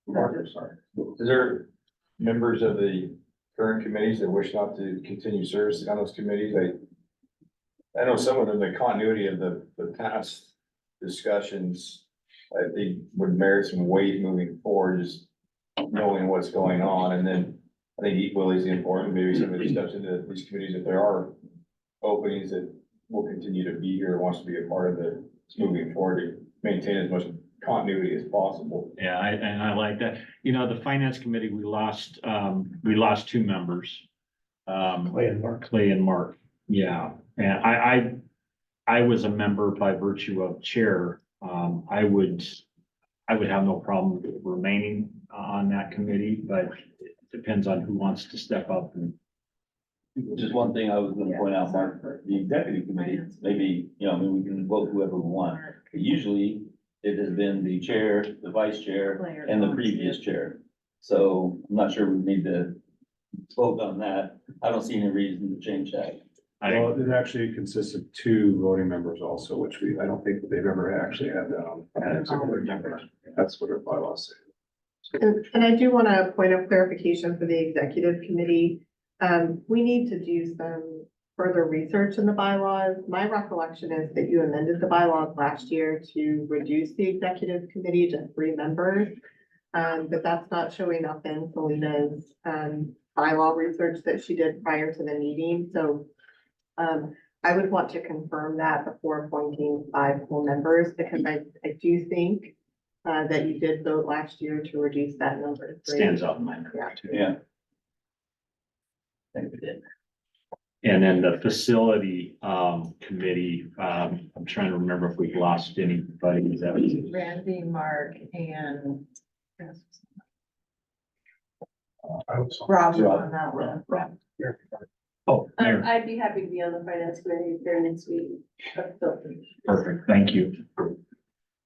Mark, sorry. Is there members of the current committees that wish not to continue service on those committees? I know some of them, the continuity of the past discussions, I think would merit some weight moving forward, just knowing what's going on, and then I think equally as important, maybe somebody steps into these committees, if there are openings that will continue to be here, wants to be a part of it, moving forward to maintain as much continuity as possible. Yeah, and I like that. You know, the finance committee, we lost 2 members. Clay and Mark. Clay and Mark, yeah, and I was a member by virtue of chair. I would have no problem remaining on that committee, but it depends on who wants to step up and. Just one thing I was gonna point out, Mark, the executive committee, maybe, you know, I mean, we can vote whoever we want. But usually, it has been the chair, the vice chair, and the previous chair. So I'm not sure we need to vote on that. I don't see any reason to change that. Well, it actually consists of 2 voting members also, which I don't think that they've ever actually had that on. That's what our bylaws say. And I do want to point of clarification for the executive committee. We need to do some further research in the bylaws. My recollection is that you amended the bylaws last year to reduce the executive committee to 3 members. But that's not showing up in Selena's bylaw research that she did prior to the meeting. So I would want to confirm that before appointing 5 full members, because I do think that you did vote last year to reduce that number to 3. Stands out in my mind too. Yeah. I think we did. And then the facility committee, I'm trying to remember if we've lost anybody. That was Randy, Mark, and Rob on that one. Oh, Mayor. I'd be happy to be on the finance committee during next week. Perfect, thank you. And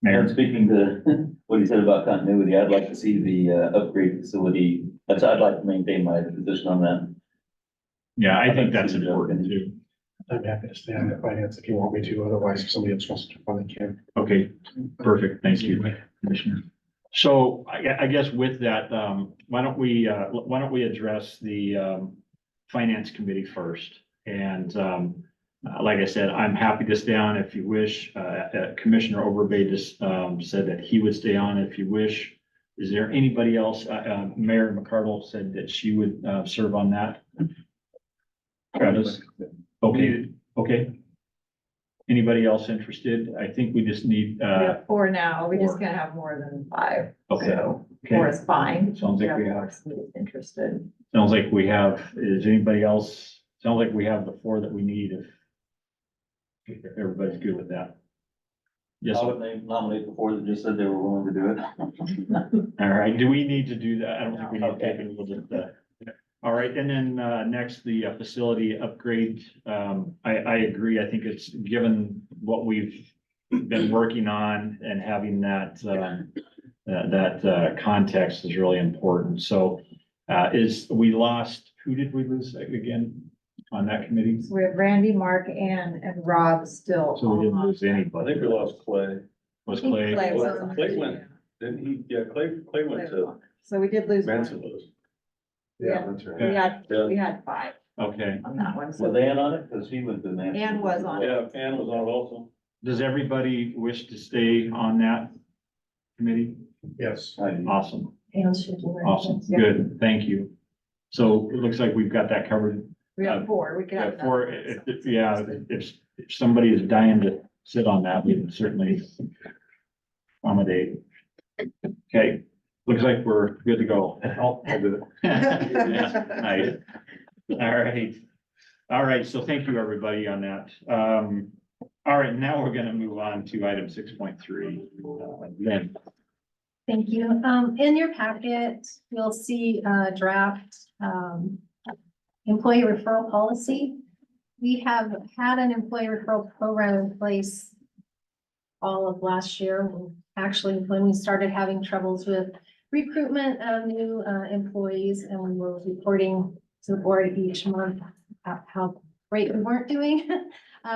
Mayor, speaking to what he said about continuity, I'd like to see the upgrade facility. I'd like to maintain my position on that. yeah, I think that's important too. I'm happy to stay on the finance if you want me to, otherwise if somebody else wants to, they can. Okay, perfect, thank you, Commissioner. So I guess with that, why don't we address the finance committee first? And like I said, I'm happy to stay on if you wish. Commissioner Overbay just said that he would stay on if you wish. Is there anybody else? Mayor McCardle said that she would serve on that. Travis? Okay. Anybody else interested? I think we just need, We have 4 now. We just can't have more than 5. okay. So 4 is fine. Sounds like we more have, somebody's interested. sounds like we have, is anybody else? Sounds like we have the 4 that we need if everybody's good with that. Yes, I would nominate the 4 that just said they were willing to do it. all right. Do we need to do that? I don't think we need to Okay. take it. We'll just, all right. And then next, the facility upgrade. I agree. I think it's given what we've been working on and having that context is really important. So we lost, who did we lose again on that committee? So we have Randy, Mark, and Rob still. So we didn't lose I anybody. think we lost Clay. Was I think Clay? Clay was Well, on Clay there, went, too. didn't he? Yeah, Clay went to So we did lose Manson. one. Yeah, that's right. We had 5 Okay. on that one. Was So Dan on it? Cause he went to man. Ann was on it. Yeah, Ann was on it also. Does everybody wish to stay on that committee? Yes. Awesome. Ann should do it. Awesome. Yeah. Good. Thank you. So it looks like we've got that covered. We have 4. We could have. Yeah, for, another one. if somebody is dying to sit on that, we can certainly accommodate. Okay, looks like we're good to go. I'll do it. Nice. All right, so thank you, everybody, on that. All right, now we're gonna move on to item 6.3. Then, Thank you. In your packet, you'll see a draft, employee referral policy. We have had an employee referral program in place all of last year. Actually, when we started having troubles with recruitment of new employees, and we were reporting to the board each month how great we weren't doing.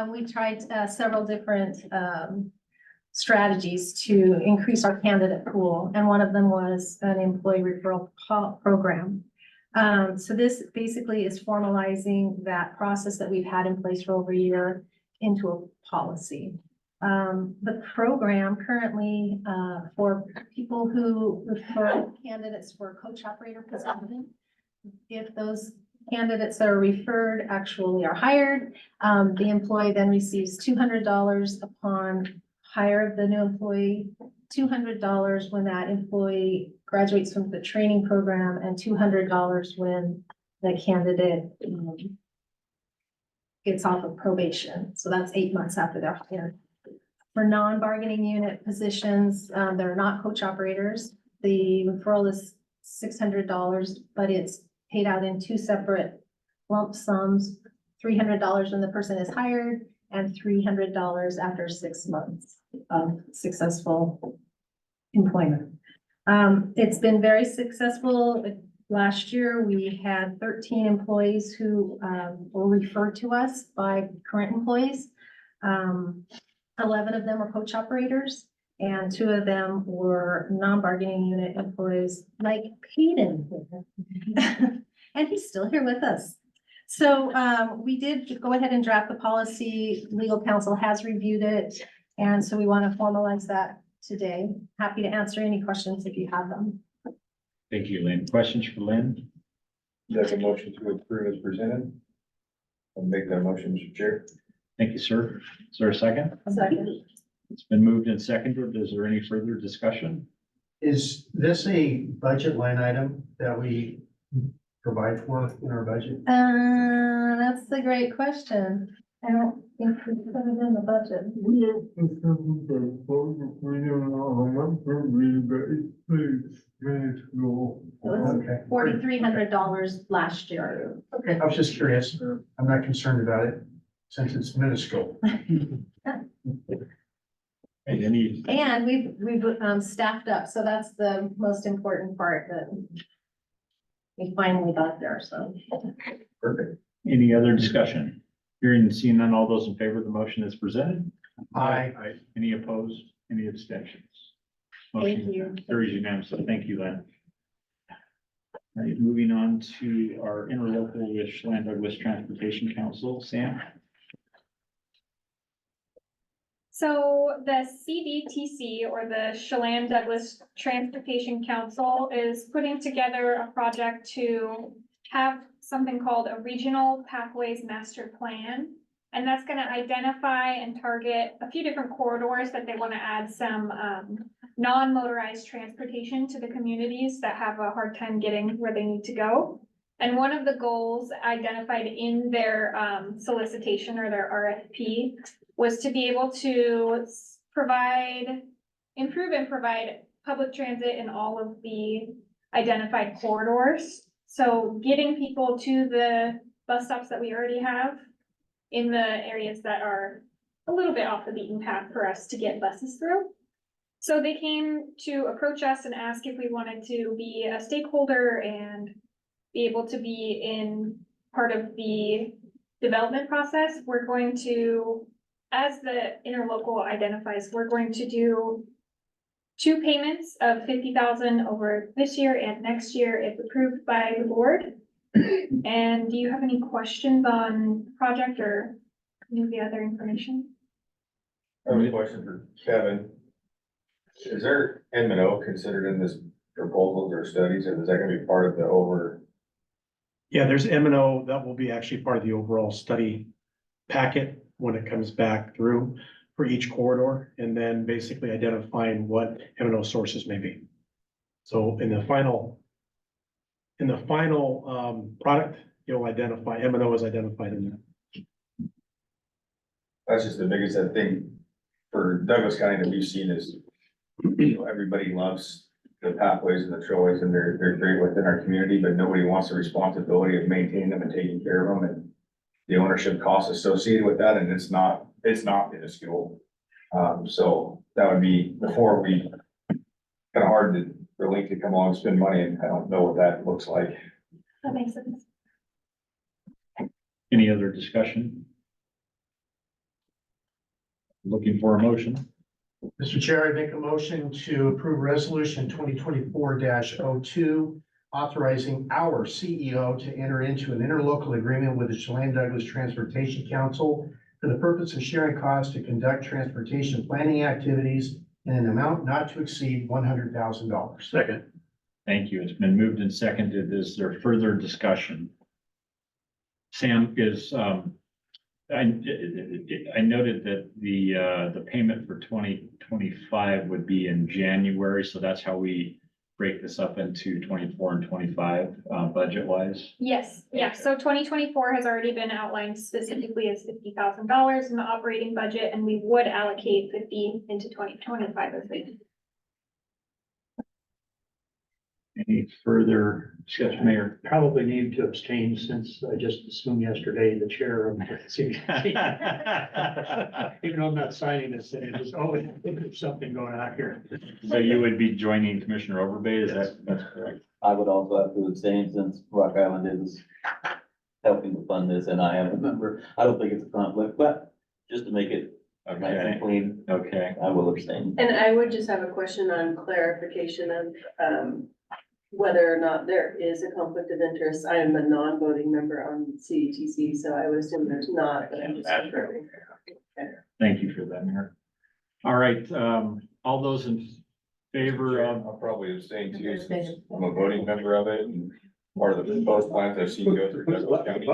We tried several different strategies to increase our candidate pool, and one of them was an employee referral program. So this basically is formalizing that process that we've had in place for over a year into a policy. The program currently, for people who refer candidates for a coach operator position, if those candidates that are referred actually are hired, the employee then receives $200 upon hire of the new employee, $200 when that employee graduates from the training program, and $200 when the candidate gets off of probation. So that's 8 months after they're hired. For non-bargaining unit positions, that are not coach operators, the referral is $600, but it's paid out in 2 separate lump sums, $300 when the person is hired and $300 after 6 months of successful employment. It's been very successful. Last year, we had 13 employees who were referred to us by current employees. 11 of them were coach operators, and 2 of them were non-bargaining unit employees like Peyton. And he's still here with us. So we did go ahead and draft the policy. Legal counsel has reviewed it. And so we want to formalize that today. Happy to answer any questions if you have them. Thank you, Lynn. Questions for Lynn? You have a motion to approve as presented? I'll make that motion, Mr. Chair. Thank you, sir. Is there a second? Second. It's been moved and seconded. Is there any further discussion? Is this a budget line item that we provide for in our budget? That's a great question. I don't think we put it in the budget. It was Okay. $4,300 last year. Okay, I was just curious. I'm not concerned about it since it's minuscule. Any, And we've staffed up, so that's the most important part that we finally got there, so. Perfect. any other discussion? Hearing and seeing none, all those in favor of the motion as presented? Aye. Any opposed? Any abstentions? Thank Motion you. carries unanimously. Thank you, Lynn. All right, moving on to our interlocal with Chelan Douglas Transportation Council, Sam. So the CDTC, or the Chelan Douglas Transportation Council, is putting together a project to have something called a Regional Pathways Master Plan. And that's gonna identify and target a few different corridors that they wanna add some non-motorized transportation to the communities that have a hard time getting where they need to go. And one of the goals identified in their solicitation or their RFP was to be able to improve and provide public transit in all of the identified corridors. So getting people to the bus stops that we already have in the areas that are a little bit off the beaten path for us to get buses through. So they came to approach us and ask if we wanted to be a stakeholder and be able to be in part of the development process. We're going to, as the interlocal identifies, we're going to do 2 payments of $50,000 over this year and next year if approved by the board. And do you have any questions on project or any of the other information? I have a question for Kevin. Is there M&O considered in this proposals or studies, or is that gonna be part of the Yeah, there's M&O that will be actually part of the overall study packet when it comes back through for each corridor, and then basically identifying what M&O sources may be. So in the final product, you'll identify, M&O is identified in that. That's just the biggest thing for Douglas County that we've seen is, you know, everybody loves the pathways and the trailways, and they're great within our community, but nobody wants the responsibility of maintaining them and taking care of them and the ownership costs associated with that, and it's not minuscule. So that would be before we kind of hard for Link to come along and spend money, and I don't know what that looks like. That makes sense. Any other discussion? Looking for a motion. Mr. Chair, I make a motion to approve resolution 2024-02, authorizing our CEO to enter into an interlocal agreement with the Chelan Douglas Transportation Council for the purpose of sharing costs to conduct transportation planning activities in an amount not to exceed $100,000. Second. Thank you. It's been moved and seconded. Is there further discussion? Sam, I noted that the payment for 2025 would be in January, so that's how we break this up into 24 and 25, budget wise. Yes, yeah, so 2024 has already been outlined specifically as $50,000 in the operating budget, and we would allocate 50 into 2025 as we. Any further discussion, Mayor? Probably need to abstain since I just assumed yesterday the chair of the CDC. Even though I'm not signing this, it was, oh, I think there's something going on here. So you would be joining Commissioner Overbay, is that's correct? I would also have to abstain since Rock Island is helping to fund this and I am a member. I don't think it's a conflict, but just to make it nice and Okay, clean, okay. I will abstain. And I would just have a question on clarification of, whether or not there is a conflict of interest. I am a non-voting member on CDTC, so I would assume there's not, but I'm just confirming. Thank you for that, Mayor. All right, all those in favor of, I'll probably abstain too, since I'm a voting member of it and part of the proposed plans I've seen go through Douglas County.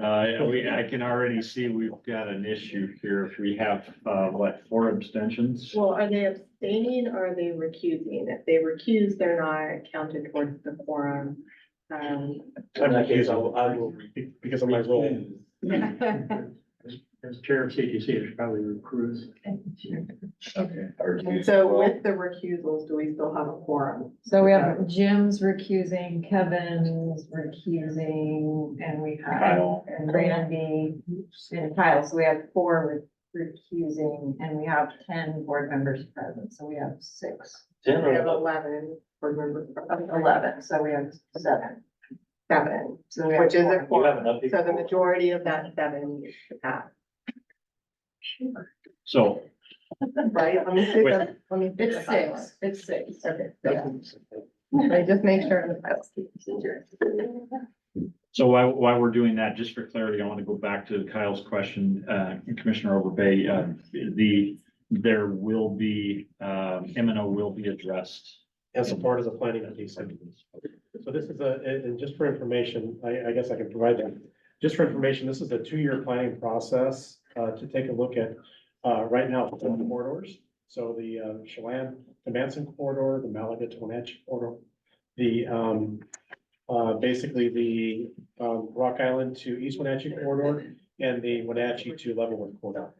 I can already see we've got an issue here. If we have, 4 abstentions? Well, are they abstaining or are they recusing? If they recuse, they're not counted towards the quorum. In that case, I will. Because of my role. As chair of CTC, it's probably recruits. Okay. And so with the recusals, do we still have a quorum? So we have Jim's recusing, Kevin's recusing, and we have Kyle. and Randy and Kyle. So we have 4 recusing, and we have 10 board members present. So we have 6. 10 We have or 11 board members. 11, so we have 7. 7, So we have which is a 4. you have quorum. enough people. So the majority of that 7 is to pass, So, right? Let me see the, let me. see It's the 6. It's 6. Okay, yeah. I just make sure the files keep procedure. so while we're doing that, just for clarity, I want to go back to Kyle's question, Commissioner Overbay, there will be, M&O will be addressed. As a part of the planning of these entities. So this is and just for information, I guess I can provide that. Just for information, this is a 2-year planning process, to take a look at, right now, the corridors. So the Chelan to Manson corridor, the Malaga to Wenatchee corridor, basically the, Rock Island to East Wenatchee corridor, and the Wenatchee to Leavenworth corridor.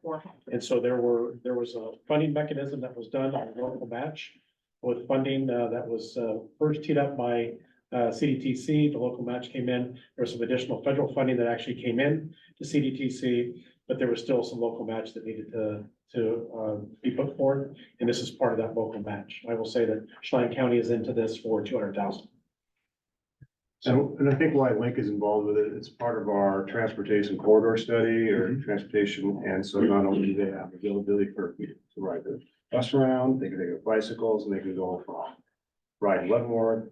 And so there was a funding mechanism that was done on a local match with funding, that was, first teed up by, CDTC. The local match came in. There was some additional federal funding that actually came in to CDTC, but there was still some local match that needed to be put forward. And this is part of that local match. I will say that Chelan County is into this for 200,000. And I think why Link is involved with it, it's part of our transportation corridor study or transportation. And so not only do they have availability for people to ride the bus around, they can take bicycles and they can go from ride Leavenworth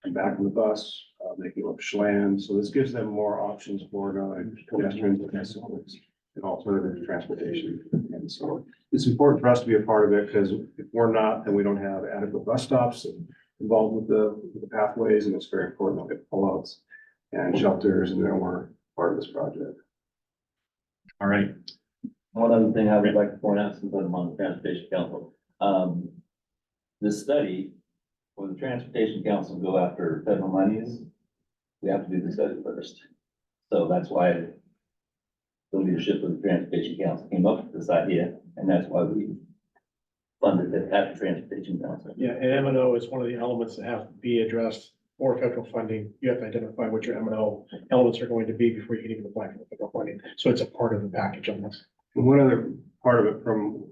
and back on the bus, they can go up Chelan. So this gives them more options for pedestrians and bicycles and alternative transportation. And so it's important for us to be a part of it because if we're not, then we don't have adequate bus stops involved with the pathways, and it's very important to get pullouts and shelters, and then we're part of this project. All right. One other thing I would like to point out, since I'm on the Transportation Council, this study, for the Transportation Council to go after federal monies, we have to do the study first. So that's why the leadership of the Transportation Council came up with this idea, and that's why we funded it at the Transportation Council. Yeah, and M&O is one of the elements that have to be addressed for federal funding. You have to identify what your M&O elements are going to be before you can even apply for the federal funding. So it's a part of the package on this. And one other part of it from,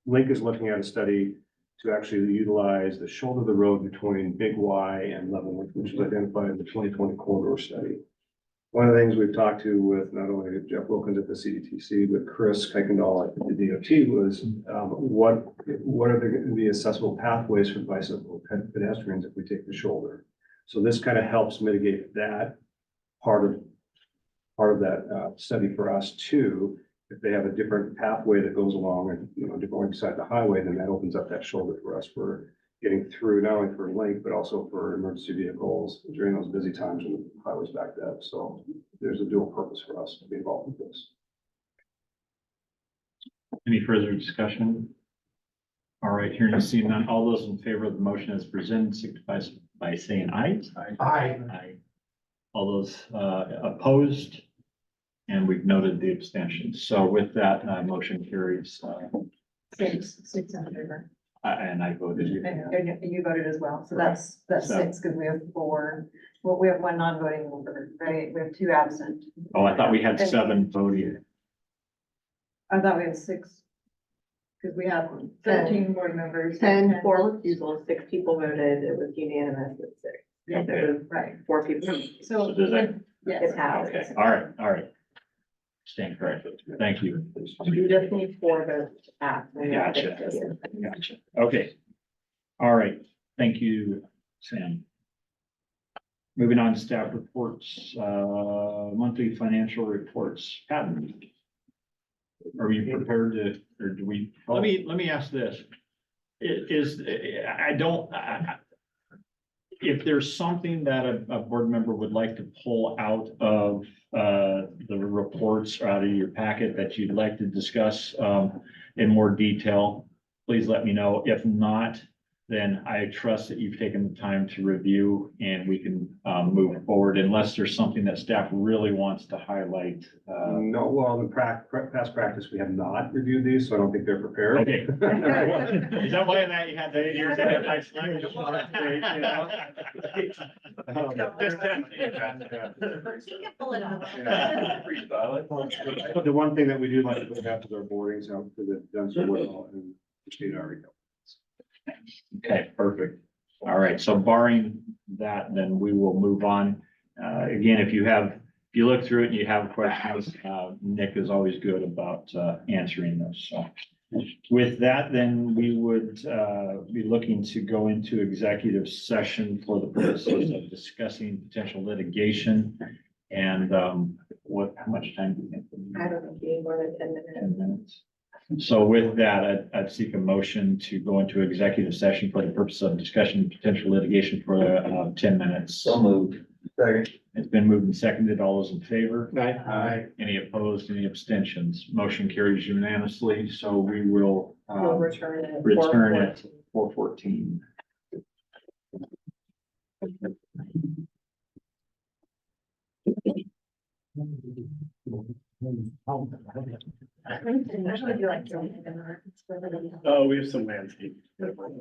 Link is looking at a study to actually utilize the shoulder of the road between Big Y and Leavenworth, which was identified in the 2020 corridor study. One of the things we've talked to with not only Jeff Wilkins at the CDTC, but Chris Kuykendall at the DOT was, what are the accessible pathways for bicycle pedestrians if we take the shoulder? So this kind of helps mitigate that part part of that, study for us too. If they have a different pathway that goes along and, going beside the highway, then that opens up that shoulder for us for getting through, not only for link, but also for emergency vehicles during those busy times when the highway's backed up. So there's a dual purpose for us to be involved with this. Any further discussion? All right, hearing and seeing none, all those in favor of the motion as presented, signify by saying aye. Aye. Aye. All those opposed? And we've noted the abstentions. So with that, motion carries, Six in favor. and I voted. And you voted as well, so that's So- 6, because we have 4. Well, we have 1 non-voting member, right? We have 2 absent. Oh, I thought we had 7 voting. I thought we had 6. Because we have 13 board members. 10 for refusal, 6 people voted, it was unanimous at 6. Yes, it was Right. 4 people. So, does that- yes. It's how. Okay, all right. Stand corrected. Thank you. You just need 4 votes to pass. Gotcha. Okay. All right. Thank you, Sam. Moving on to staff reports, monthly financial reports. Patton. Are you prepared to, or do we, let me ask this. If there's something that a board member would like to pull out of the reports or out of your packet that you'd like to discuss in more detail, please let me know. If not, then I trust that you've taken the time to review and we can move forward unless there's something that staff really wants to highlight. No, well, in past practice, we have not reviewed these, so I don't think they're prepared. Okay. Is that why that you had the years that had nice language? But the one thing that we do like to look at is our boardings, how they've done so well and appreciate our results. Okay, perfect. All right, so barring that, then we will move on. Again, if you look through it and you have questions, Nick is always good about answering those. So with that, then we would be looking to go into executive session for the purposes of discussing potential litigation. And how much time do you think? I don't think you need more than 10 minutes. 10 minutes. So with that, I'd seek a motion to go into executive session for the purpose of discussion potential litigation for 10 minutes. So moved. Second. It's been moved and seconded. All those in favor? Aye. Any opposed, any abstentions? Motion carries unanimously, so we will We'll return at return at 4:14. 4:14. Actually, do like. Oh, we have some landscape. Everybody.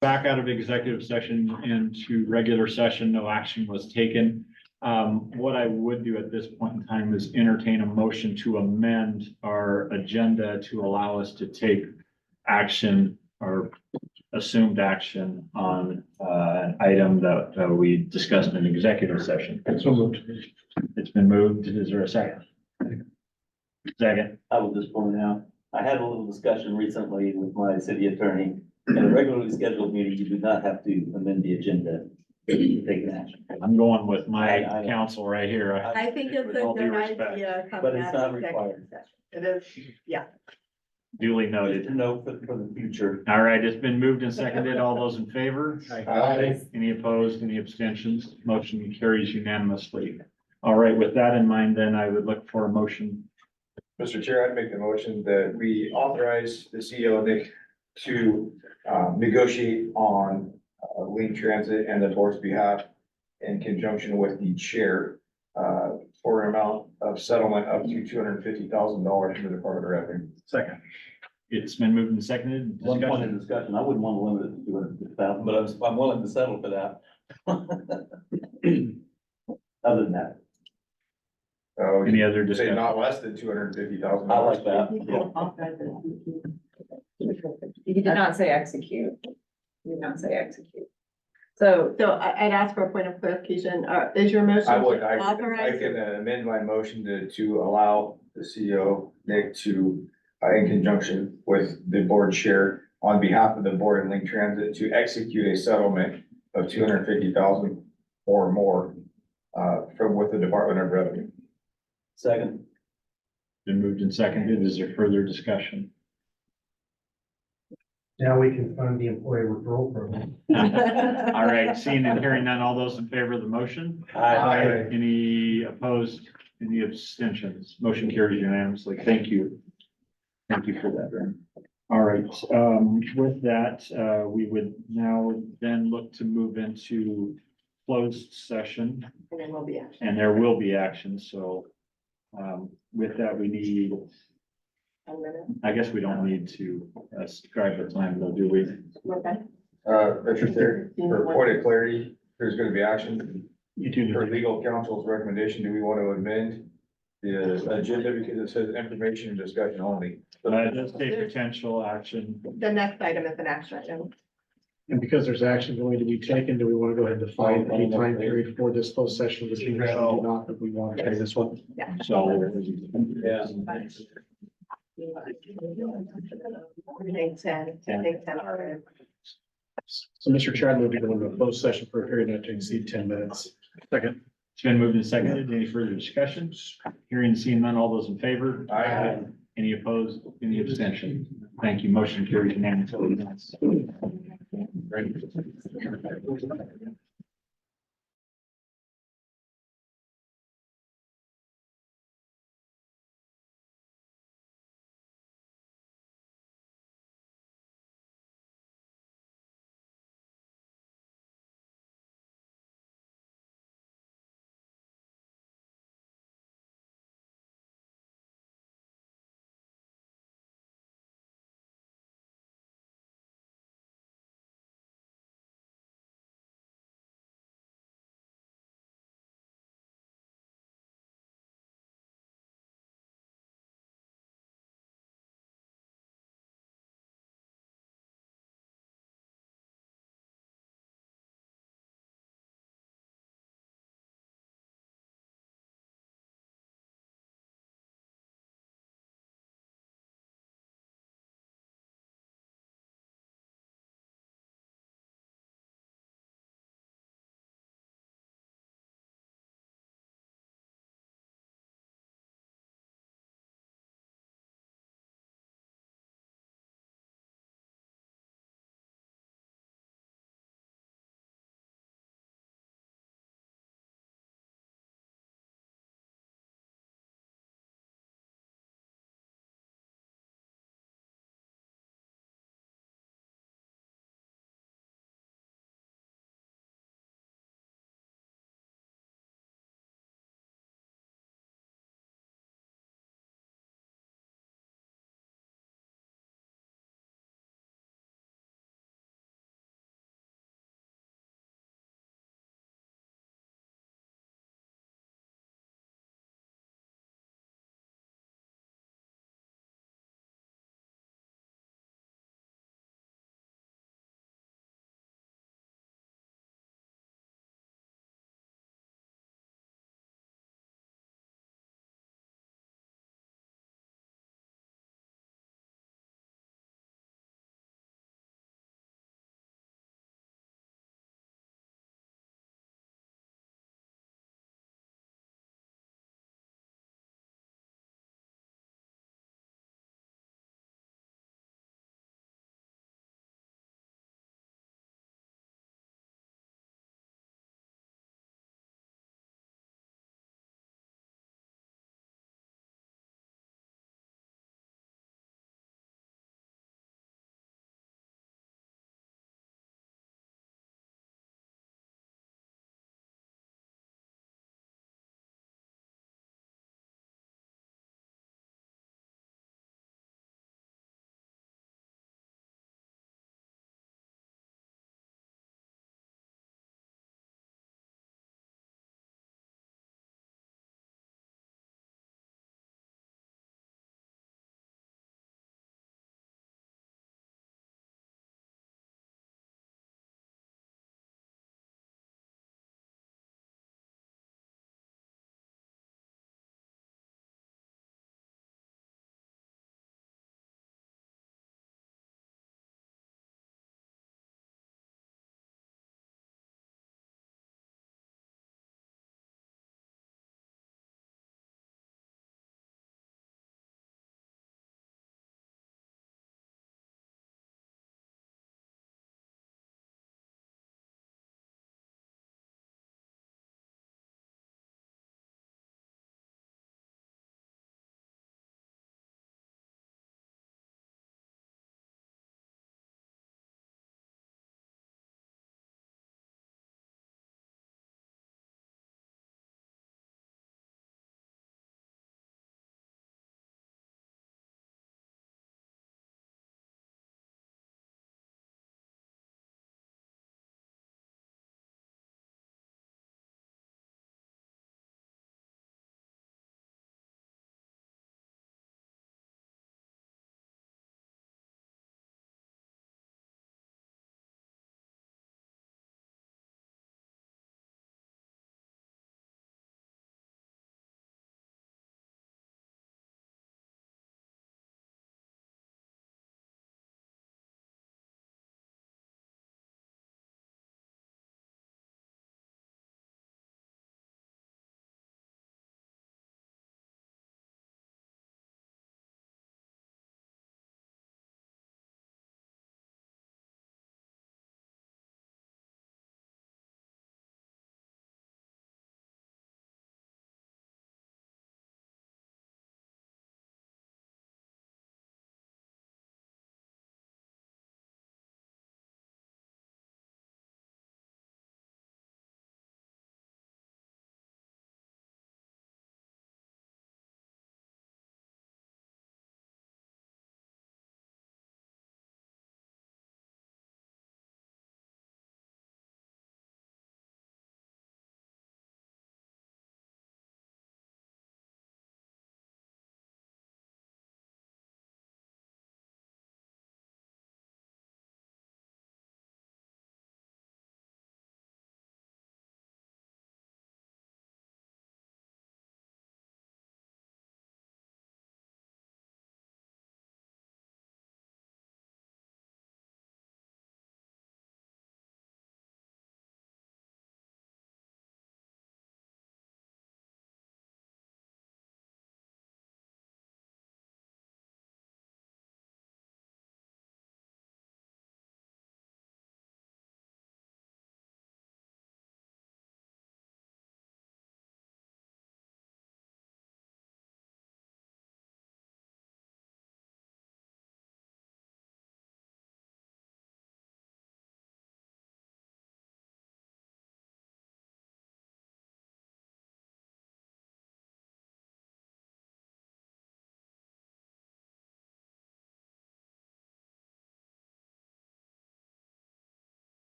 back out of executive session into regular session. No action was taken. What I would do at this point in time is entertain a motion to amend our agenda to allow us to take action or assumed action on an item that we discussed in executive session. So moved. It's been moved. Is there a second? Second. I will just point out, I had a little discussion recently with my city attorney. In a regularly scheduled meeting, you do not have to amend the agenda to take an action. I'm going with my I know. counsel right here. I think it's With a all due good respect. idea. But coming it's out not of executive required. session. It is, yeah. Duly Just noted. to know for the future. All right, it's been moved and seconded. All those in favor? Aye. Any opposed, any abstentions? Motion carries unanimously. All right, with that in mind, then I would look for a motion. Mr. Chair, I'd make the motion that we authorize the CEO, Nick, to negotiate on Link Transit and the board's behalf in conjunction with the chair for an amount of settlement up to $250,000 from the Department of Revenue. Second. It's been moved and seconded. One point Discussion. of discussion, I wouldn't want to limit it to 250,000, but I'm willing to settle for that. Other than that, Any other Say discussion? not less than $250,000. I like that. You did not say execute. You did not say execute. So I'd ask for a point of clarification. Is your motion I would, to I authorize? can amend my motion to allow the CEO, Nick, to, in conjunction with the board chair, on behalf of the board and Link Transit, to execute a settlement of $250,000 or more with the Department of Revenue. second, Been moved and seconded. Is there further discussion? Now we can fund the employee referral program. All right, seeing and hearing none, all those in favor of the motion? Aye. Any opposed, any abstentions? Motion carries unanimously. Thank you. Thank you for that, Aaron. All right, with that, we would now then look to move into closed session, And then we'll be action. and there will be action, so with that, we need, I guess we don't need to describe the time though, do we? Okay. Richard, there, for point of clarity, there's gonna be action. You do. For legal counsel's recommendation, do we want to amend the agenda because it says information and discussion only? It does say potential action. The next item is an action item. And because there's action going to be taken, do we want to go ahead and define any time period for this closed session, which we do not, if we want to pay this one? So. yeah. Thanks, Ed. Thanks, Ed. So, Mr. Chair, I move to go into a closed session for a period not to exceed 10 minutes. Second. It's been moved and seconded. Any further discussion? Hearing and seeing none, all those in favor? Aye. Any opposed? Any abstention? Thank you. Motion carries unanimously.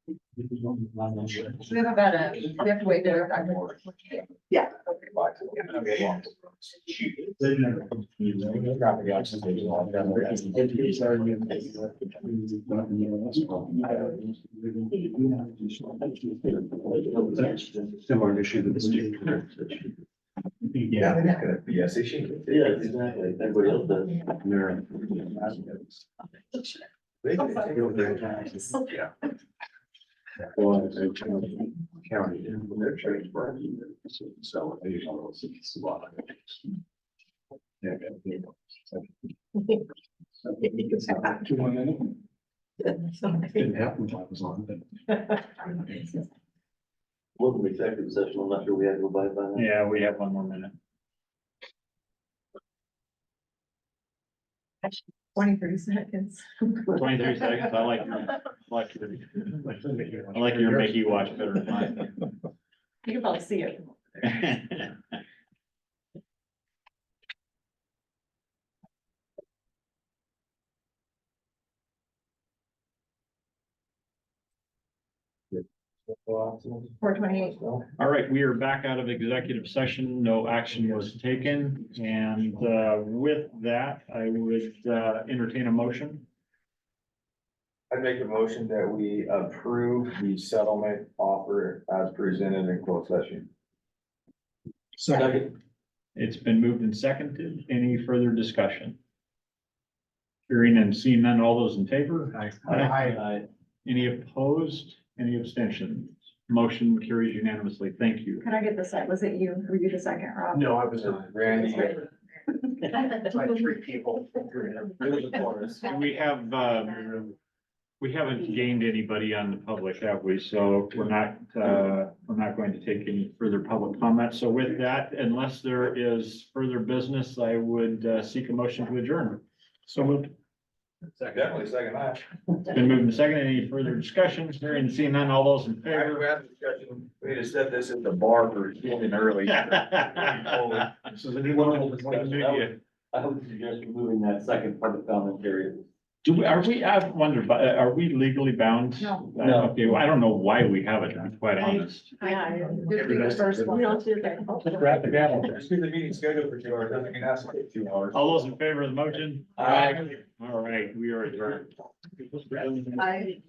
We have about we have to wait there. Yeah. Similar issue to this. Yeah. Yes, she. Yeah, exactly. Everybody else does. Yeah. Well, it's a county, and they're changed for so it's a lot of it. Yeah. Didn't happen while I was on, but. Welcome to executive session. I'm not sure we had to abide by that. Yeah, we have one more minute. 23 seconds. 23 seconds. I like your Mickey watch better than mine. You can probably see it. Four 28. All right, we are back out of executive session. No action was taken. And with that, I would entertain a motion. I'd make a motion that we approve the settlement offer as presented in closed session. Second. It's been moved and seconded. Any further discussion? Hearing and seeing none, all those in favor? Aye. Any opposed? Any abstentions? Motion carries unanimously. Thank you. Can I get the second? Was it you? Were you the second, Rob? No, I was Randy. like three people. We haven't gained anybody on the public, have we? So we're not going to take any further public comments. So with that, unless there is further business, I would seek a motion to adjourn. So moved. Definitely second that. It's been moved and seconded. Any further discussion? Hearing and seeing none, all those in We favor? had a discussion, we need to set this at the bar for getting early. This is a new wonderful discussion. I would suggest removing that second public comment period. I've wondered, are we legally bound? No. No. Okay, well, I don't know why we have it, to be quite honest. Yeah. First one. We don't do that. Grab the gavel. Just do the meeting scheduled for 2 hours, doesn't mean that's 2 hours. All those in favor of the motion? Aye. All right, we are adjourned. I.